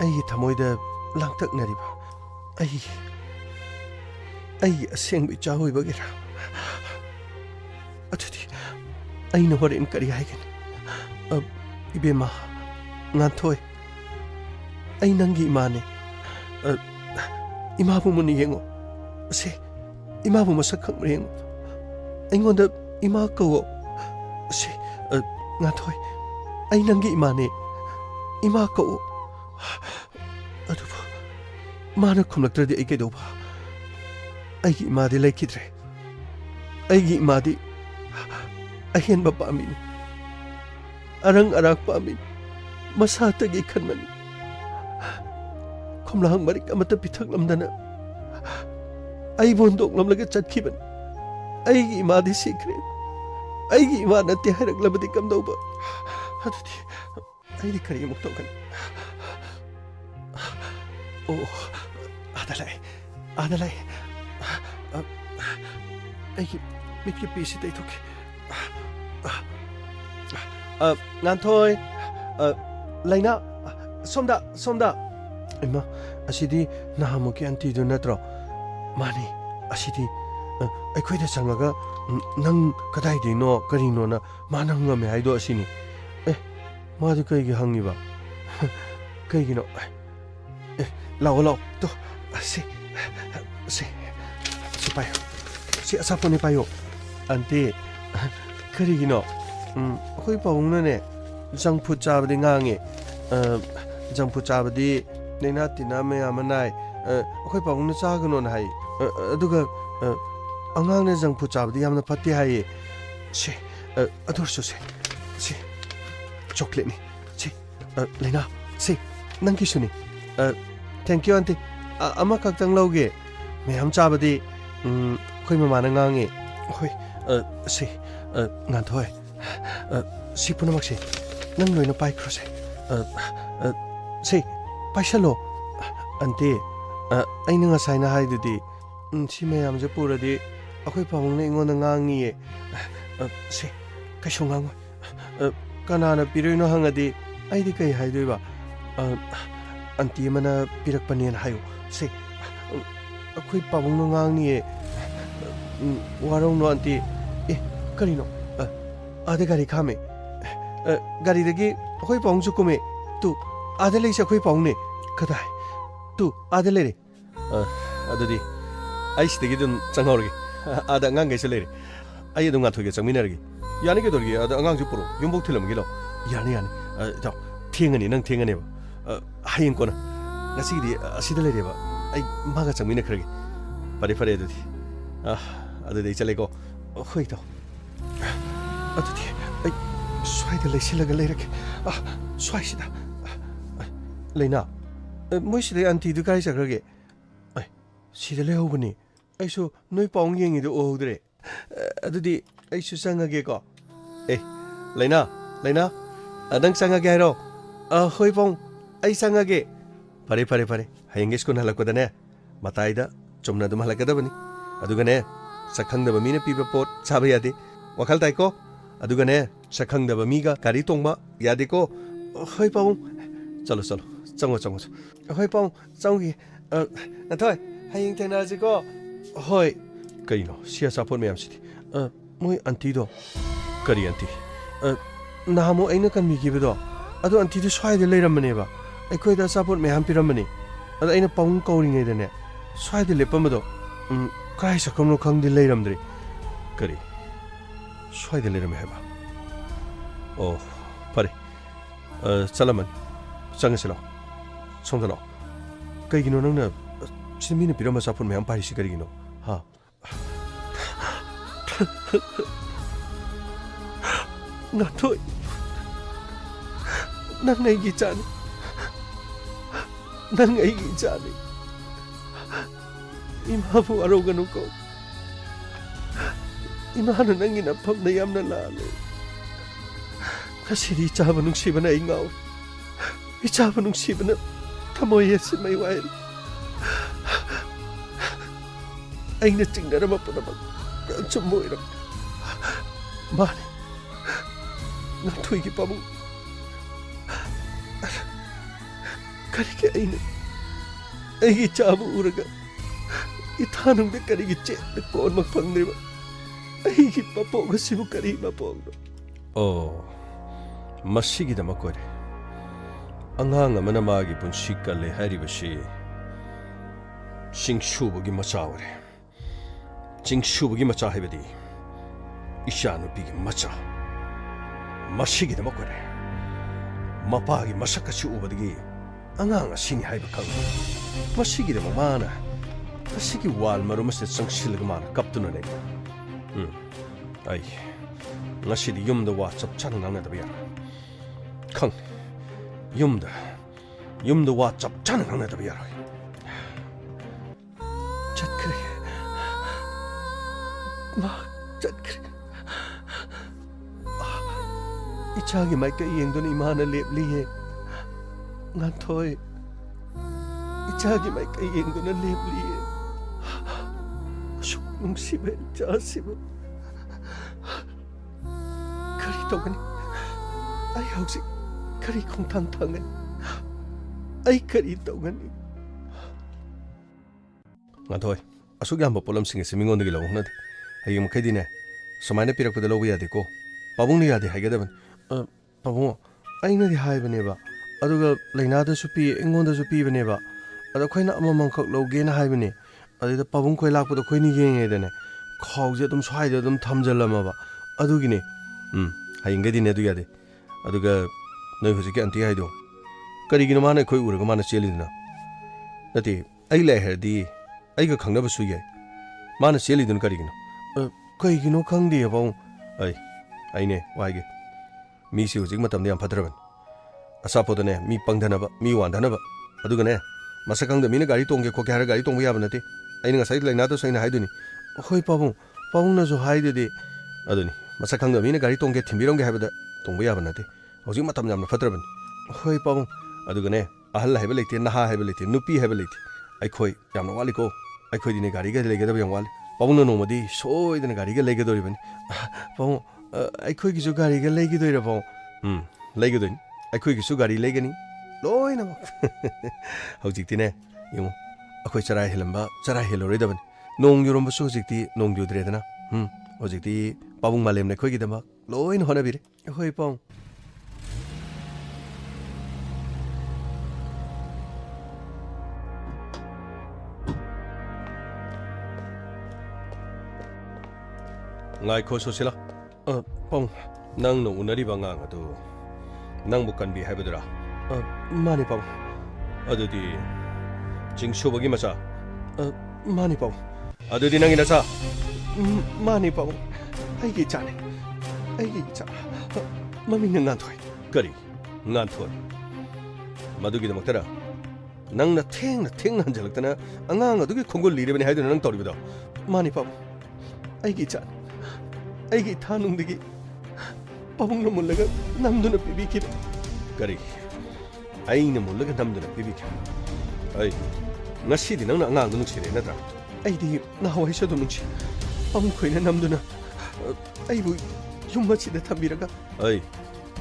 ai thamoida langtaknariba ai asengbi chahui bagira atudi aina horin kari haigen ibema nganthoi ai nangi imane imabu muni yengo se imabu masak khang aingonda ima ko se ngathoi ai nangi imane ima ko adu mana khumlaktradi ai kedo ba ai gi ma de laikidre ai gi ma di ahen ba pamin arang arak pamin masa ta gi khanman khumlang marik amata pithak lamdana ai bondok lamlaga chatkiban ai gi ma di secret ai gi ma na te harak labadi kam doba adudi ai di kari muk tokan oh adalai ai gi mitki pisi dai toke nganthoi laina somda ima asidi nahamuki anti du natro mani asidi ꯑꯩꯈꯣꯏꯗ ꯆꯪꯉꯒ ꯅꯪ ꯀꯗꯥꯏꯗꯩꯅꯣ ꯀꯔꯤꯅꯣꯅ ꯃꯥꯅ ꯍꯪꯉꯝꯃꯦ ꯍꯥꯏꯗꯣ ꯑꯁꯤꯅꯤ ꯃꯥꯗꯤ ꯀꯩꯒꯤ ꯍꯪꯉꯤꯕ ꯀꯩꯒꯤꯅꯣ ꯂꯥꯛꯑꯣ ꯇꯣ ꯁꯤ ꯄꯥꯏꯌꯣ ꯁꯤ ꯑꯆꯥꯄꯣꯠꯅꯤ ꯄꯥꯏꯌꯣ ꯑꯟꯇꯤ ꯀꯔꯤꯒꯤꯅꯣ ꯑꯩꯈꯣꯏ ꯄꯥꯕꯨꯡꯅꯅꯦ ꯖꯪ ꯐꯨꯗ ꯆꯥꯕꯗꯤ ꯉꯥꯡꯉꯦ ꯖꯪ ꯐꯨꯗ ꯆꯥꯕꯗꯤ ꯂꯩꯅꯥ ꯇꯤꯟꯅꯥ ꯃꯌꯥꯝ ꯑꯃ ꯅꯥꯏ ꯑꯩꯈꯣꯏ ꯄꯥꯕꯨꯡꯅ ꯆꯥꯒꯅꯣꯅ ꯍꯥꯏ ꯑꯗꯨꯒ angangna jangpu chabdi yamna phatti haye se adursu se chocolate ni se lena se nangki suni thank you auntie ama kaktang lauge meyam chabdi khoi mama na ngange hoi se nganthoi si punamak se nang loina pai krose se paisalo auntie aina ngasai na haidudi si meyam je puradi akhoi pamungna ingona ngangiye se kaisho ngangoi kanana piroino hangadi aidi kai haidoiba anti mana pirakpanen hayo se akhoi pamungna ngangniye warongno anti karino ade gari khame gari dagi akhoi pamung chu kume tu ade leisa akhoi pamungne kadai tu ade lere adudi ai sidagi dun changhorgi ada ngang ge sele ai dun nga thoge changminargi yani ge dorgi ada ngang ju puro yumbok thilamgi lo yani ja thengani nang thengani ba hayeng kona ngasi di asida lere ba ai maga changmina khragi pare adudi adudi chale ko hoi to adudi ai swai de leisilaga leirake swai sida leina moi sida anti du kai chakrage ai sida lehobani aisu noi paung yengi do ohdre adudi aisu sangage ko leina adang sangage hairo hoi paung ai sangage pare hayenge skun halakodane mataida chumna dum halakadabani adugane sakhangdaba mina piba pot chaba yade wakhal tai ko adugane sakhangdaba miga kari tongba yade ko hoi paung chalo chango hoi paung changi nathoi hayeng thena ko hoi kaino sia sapon me amsiti moi anti do kari anti nahamo aina kan mi gibedo adu anti du swai de leiramane ba aikoi da sapon me ham piramani adu aina paung kauringai da ne swai de lepamado kai sakamno khang de leiramdri kari swai de leirame haba oh pare salaman changaselo songdalo kaigino nangna chimina pirama sapon me ham parisi karigino ha ngathoi nang ai gi chani imabu aroganu ko Imana nangin apam na yam na lalo. Kasi di ichaba nung siba na ingaw. Ichaba nung siba na tamoy si may wail. Ay na tingnan naman po naman. Kansumoy na. Mani. Natuwi ki pa mo. Kari ka ay na. Ay ichaba uraga. Itanong na kari ki na koon magpangnima. Ay pa po kasi mo kari mapong. Oh, masigidama ko rin. Ang hanga manamagi punsi kale haribasi. Singsubagi macawa rin. Singsubagi maca haibadi. Isyanupigi maca. Masigidama ko rin. Mapagi masakasi ubadagi. Ang hanga sini haiba kang. Masigidama mana. Masigi wal marumasit sang silaga mana kaptunan rin. Ay, ngasi디 yumda wa chap chang nang na dabiya. Kang, yumda wa chap chang nang na dabiya. Chat kare. Ma, chat kare. Ichagi mai ka iyeng doon imana lepli ngan toy. Ichagi mai ka iyeng doon lepli Asuk nung sibe sibe. Kari to gani. Ay hausi kari kong tantangan. Ay kari to gani. Ngantoy, asuk yamba polam singe simingon de gilong nade. Ayum kadine. Samaina pirak pada lobu yade ko. Pabung ni yade hagadaban. Pabung ay na di haibane ba. Aduga lainada supi engonda supi bane ba. Ada khoina amamang khak loge na haibane. Adida pabung khoi lakpado khoini yenge dane. Khawje dum swaida dum thamjalama ba. Adugine. Hayingadi ne du yade. Aduga noi hujike anti haido. Karigino mana khoi uraga mana chelidna. Nati ai lai herdi ai ga khangna basu ye. Mana chelidun karigino. Kaigino khangdi abong. Ai ne waige. Mi si hujik matam yam phadraban. Asapoda ne mi pangdana ba mi wandana ba. Aduga ne masakang da mina gari tongge ko kya gari tongbu yaba nate. Ai nga sai laina to sai na haiduni. Hoi pabung na so haidede. Aduni masakang da mina gari tongge thimbirongge habada tongbu yaba nate. Hojik matam yamna phadraban. Hoi pabung aduga ne ahal haiba leite naha haiba leite nupi haiba leite. Ai khoi yamna wali ko. Ai khoi dine gari ga legada yam wali. Pabung na nomadi soi dine gari ga legada ribani. Pabung ai khoi gi so gari ga legida ira pabung. Legada ni. Ai khoi gi so gari legani. Loi na. Hojik tine yung akhoi charai helamba charai helore daban. Nong yoromba so hojikti nong judre dana. Hojikti pabung malem ne khoi gi dama loi na hona bire. Hoi pabung ngai ko so sila. Pabung nang no unari ba nga adu nang bukan bi habadra. Mani pabung. Adudi jingshobagi macha. Mani pabung. Adudi nang inasa. Mani pabung. Ai gi chane. Ai gi cha. Mami nang nganthoi. Kari nganthoi. Madugi da maktara. Nang na theng nan jalaktana angang adugi khongol lire bani haiduna nang toribada. Mani pabung. Ai gi chan. Ai gi thanung digi. Pabung na mulaga namduna pibi ki. Kari aina mulaga namduna pibi ki. Ai ngasidi nang na angang nungsire natra. Ai di na hawai sa dunungsi. Pabung khoina namduna. Ai bu yummachi da thambiraga. Ai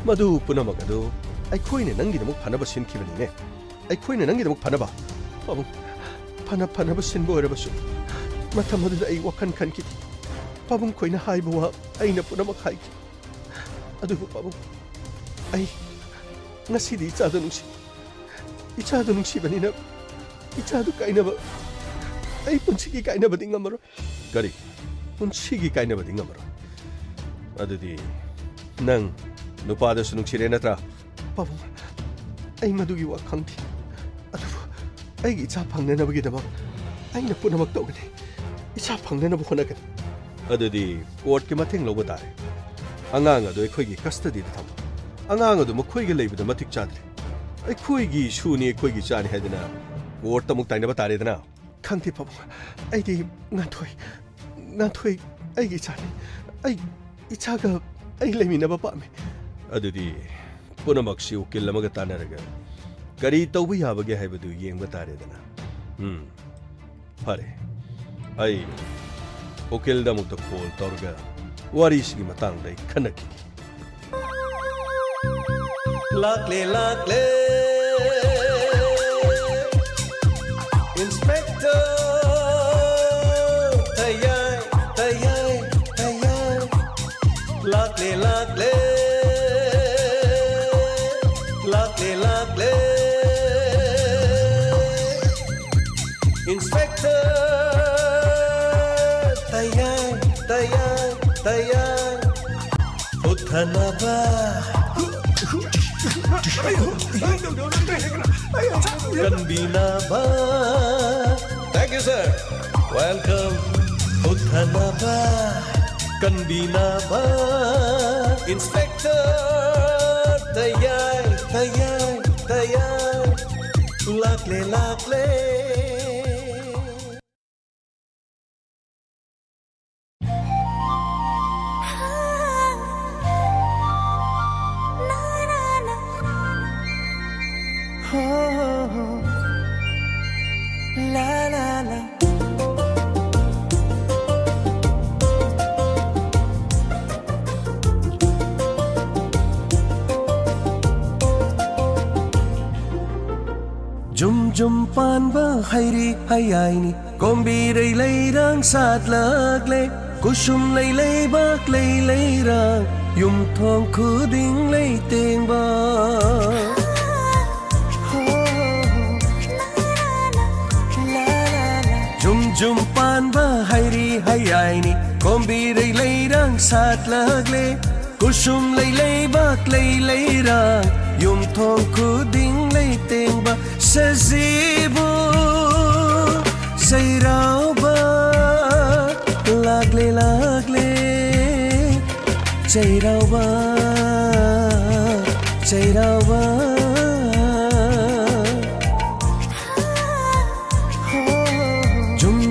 madu punamak adu ai khoine nangi damuk phanaba sinkibani ne. Ai khoine nangi damuk phanaba. Pabung phanaba sinbo erabasu. Matam adu ai wakan kan ki. Pabung khoina haiba wa aina punamak haiki. Adu pabung ai ngasidi ichadu nungsi bani na ichadu kaina ba ai punsigi kaina ba dingamaro kari punsigi kaina ba dingamaro adudi nang nupada sunungsire natra pabung ai madugi wa khangti adu ai gi cha phangne na bagi dama ai na punamak tawgani icha phangne na bu khonagani adudi court ki matheng loba tare angang adu khoi gi custody da tham angang adu makhoi gi leibda matik chadre ai khoi gi shuni khoi gi chani hadina court tamuk taina ba tare dana khangti pabung ai di nganthoi ꯑꯩꯒꯤ ꯏꯆꯥꯅꯤ ꯑꯩ ꯏꯆꯥꯒ ꯑꯩ ꯂꯩꯃꯤꯟꯅꯕ ꯄꯥꯝꯃꯤ ꯑꯗꯨꯗꯤ ꯄꯨꯝꯅꯃꯛꯁꯤ ꯎꯀꯤꯜ ꯑꯃꯒ ꯇꯥꯟꯅꯔꯒ ꯀꯔꯤ ꯇꯧꯕ ꯌꯥꯕꯒꯦ ꯍꯥꯏꯕꯗꯨ ꯌꯦꯡꯕ ꯇꯥꯔꯦꯗꯅ ꯐꯔꯦ ꯑꯩ ꯎꯀꯤꯜꯗ ꯑꯃꯨꯛꯇ ꯀꯣꯜ ꯇꯧꯔꯒ ꯋꯥꯔꯤꯁꯤꯒꯤ ꯃꯇꯥꯡꯗ ꯑꯩ ꯈꯟꯅꯈꯤꯒꯦ Lakle lakle Inspector Tayai Tayai Tayai Lakle lakle Lakle lakle Inspector Tayai Tayai Tayai Uthanaba Kanbinaba. Thank you, sir. Welcome. Uthanaba. Kanbinaba. Inspector. Tayai, tayai, tayai. Lakle, lakle. La la la Jum jum pan ba hairi hayai ni kombi rei lei rang sat lag le kusum lei lei bak lei lei rang yum thong khu ding lei teng ba Jum pan ba hairi hayai ni kombi rei lei rang sat lag le kusum lei lei bak lei lei rang yum thong khu ding lei teng ba sazibu sairao ba lagle lagle sairao ba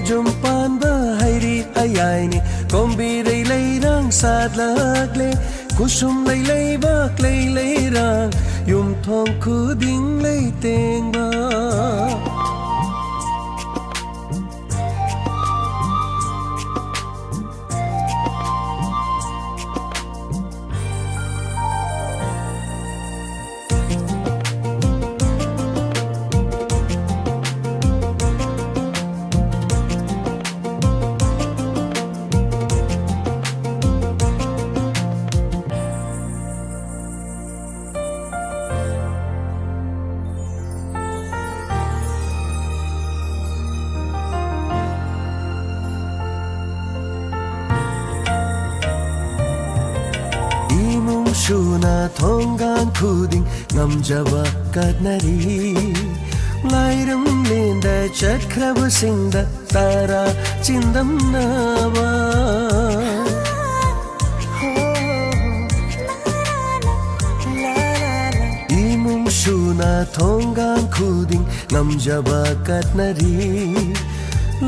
Jum pan ba hairi hayai ni kombi rei lei rang sat lagle kusum lei lei bak lei lei rang yum thong khu ding lei teng ba Shuna thongan khuding ngamjaba katnari Lairam lenda chakraba singda tara chindam nava Imum shuna thongan khuding ngamjaba katnari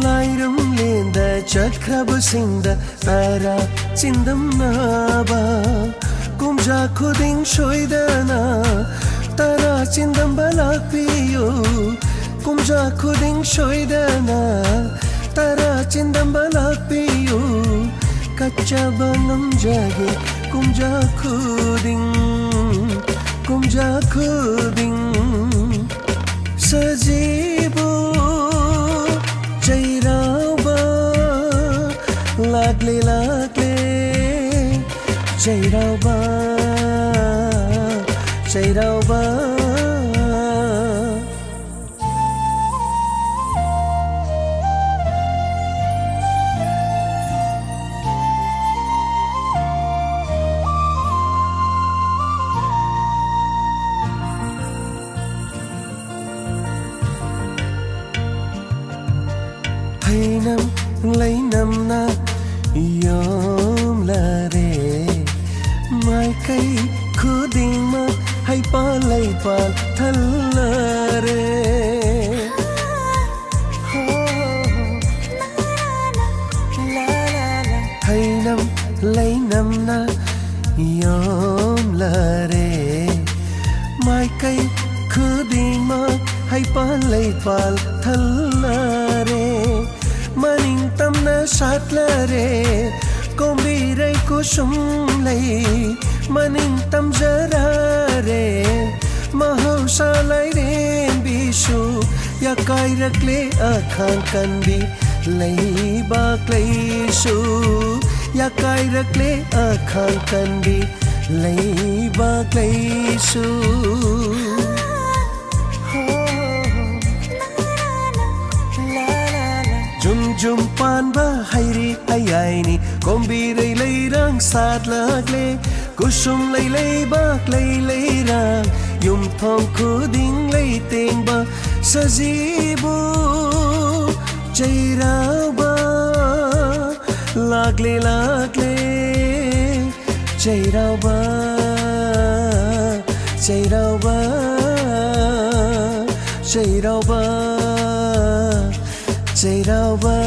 Lairam lenda chakraba singda tara chindam nava Kumja khuding shoidana tara chindam balak piyo Kumja khuding shoidana tara chindam balak piyo Kacha banam jage kumja khuding Sajibu jairaba lagle lagle Jairaba Hainam lainam na yom la re Mai kai khuding ma hai pa lai pa thallare Hai lấy năm na yom la re mai kai khu di ma hay pa lấy pal thal la re maning tam na sát la re kombi rai kusum lấy maning tam zara re mahausa lai re bisu ya kai rakle akhang kan bi lấy bạc lấy su ya kai rakle akhang kan bi lấy bạc lấy su jum jum pan ba hairi ayai ni kombi rei lei rang sát lagle kusum lei bak lei rang yum thong khu ding lei teng ba sajibu jairao ba lagle jairao ba jairao ba jairao ba jairao ba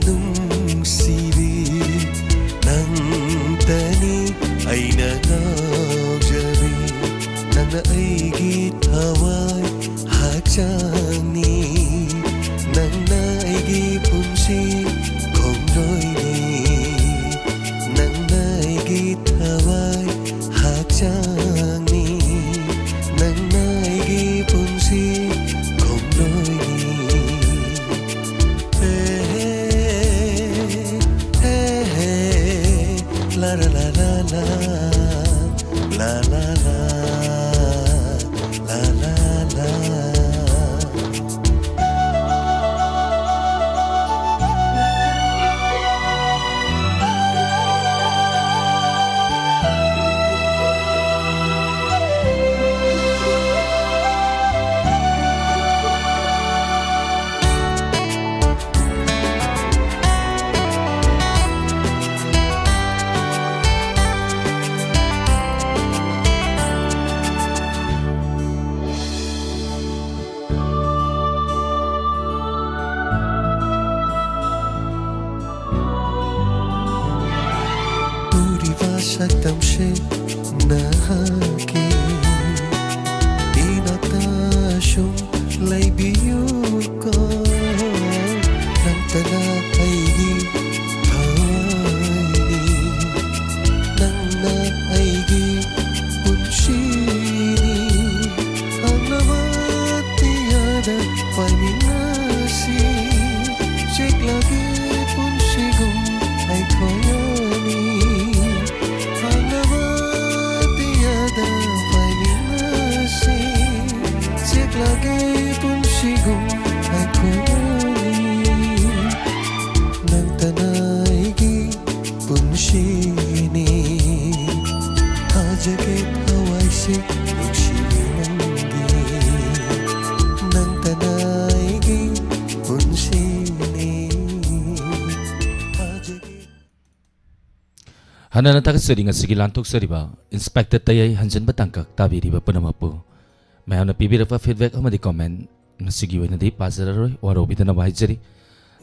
nungsibi nang tani aina ngaujabi nang aigi thawai hachani nang aigi punsi khongdoi nang aigi thawai hachani nang aigi punsi khongdoi la la la la la la la la la la la saktamse nahaki inatasum laibiyu ko nang tala aigi thawai nang na aigi punsini anavati paminasi sik lagi punsigum ay koyani lagi pun sigum aku nang tanaigi pun sini hajake hawai se nangi nang tanaigi pun sini Hanana takasari nga sige lantok sariba Inspector Tayai hanjan batangkak tabiriba panamapu mayamna pibirapa feedback amadi comment ngasigi wainadi pasararoi warobidana wahijari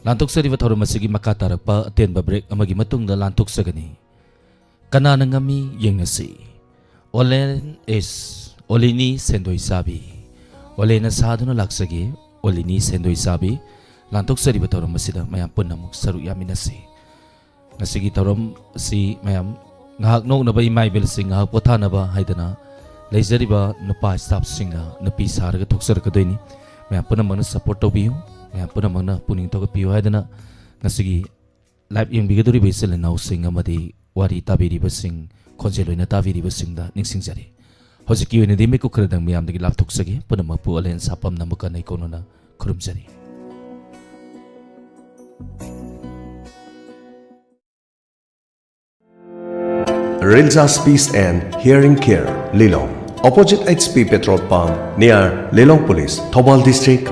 lantok sariba thorum asigi makatarapa atenba break amagi matungda lantok sagani kanana ngami yengnasi olen is olini sendoi sabi olena saduna laksagi olini sendoi sabi lantok sariba thorum asida mayam punamuk saru yaminasi ngasigi thorum si mayam ngahak nok na ba imay bilsing ngahak pothana ba haidana leizariba nupa staff singa nupi sarga thoksar kadoini mayam punamana support tobiyu mayam punamana puning to piyu haidana ngasigi live yengbigaduri besel nau singa madi wari tabiri basing khonjeloina tabiri basingda ningsingjari hojiki wene dime ku khradang mayam dagi lap thoksagi punama pu alen sapam namuka nei konona khurumjari Riljas Peace and Hearing Care, Lilong. Opposite HP Petrol Pump, near Lilong Police, Thobal District,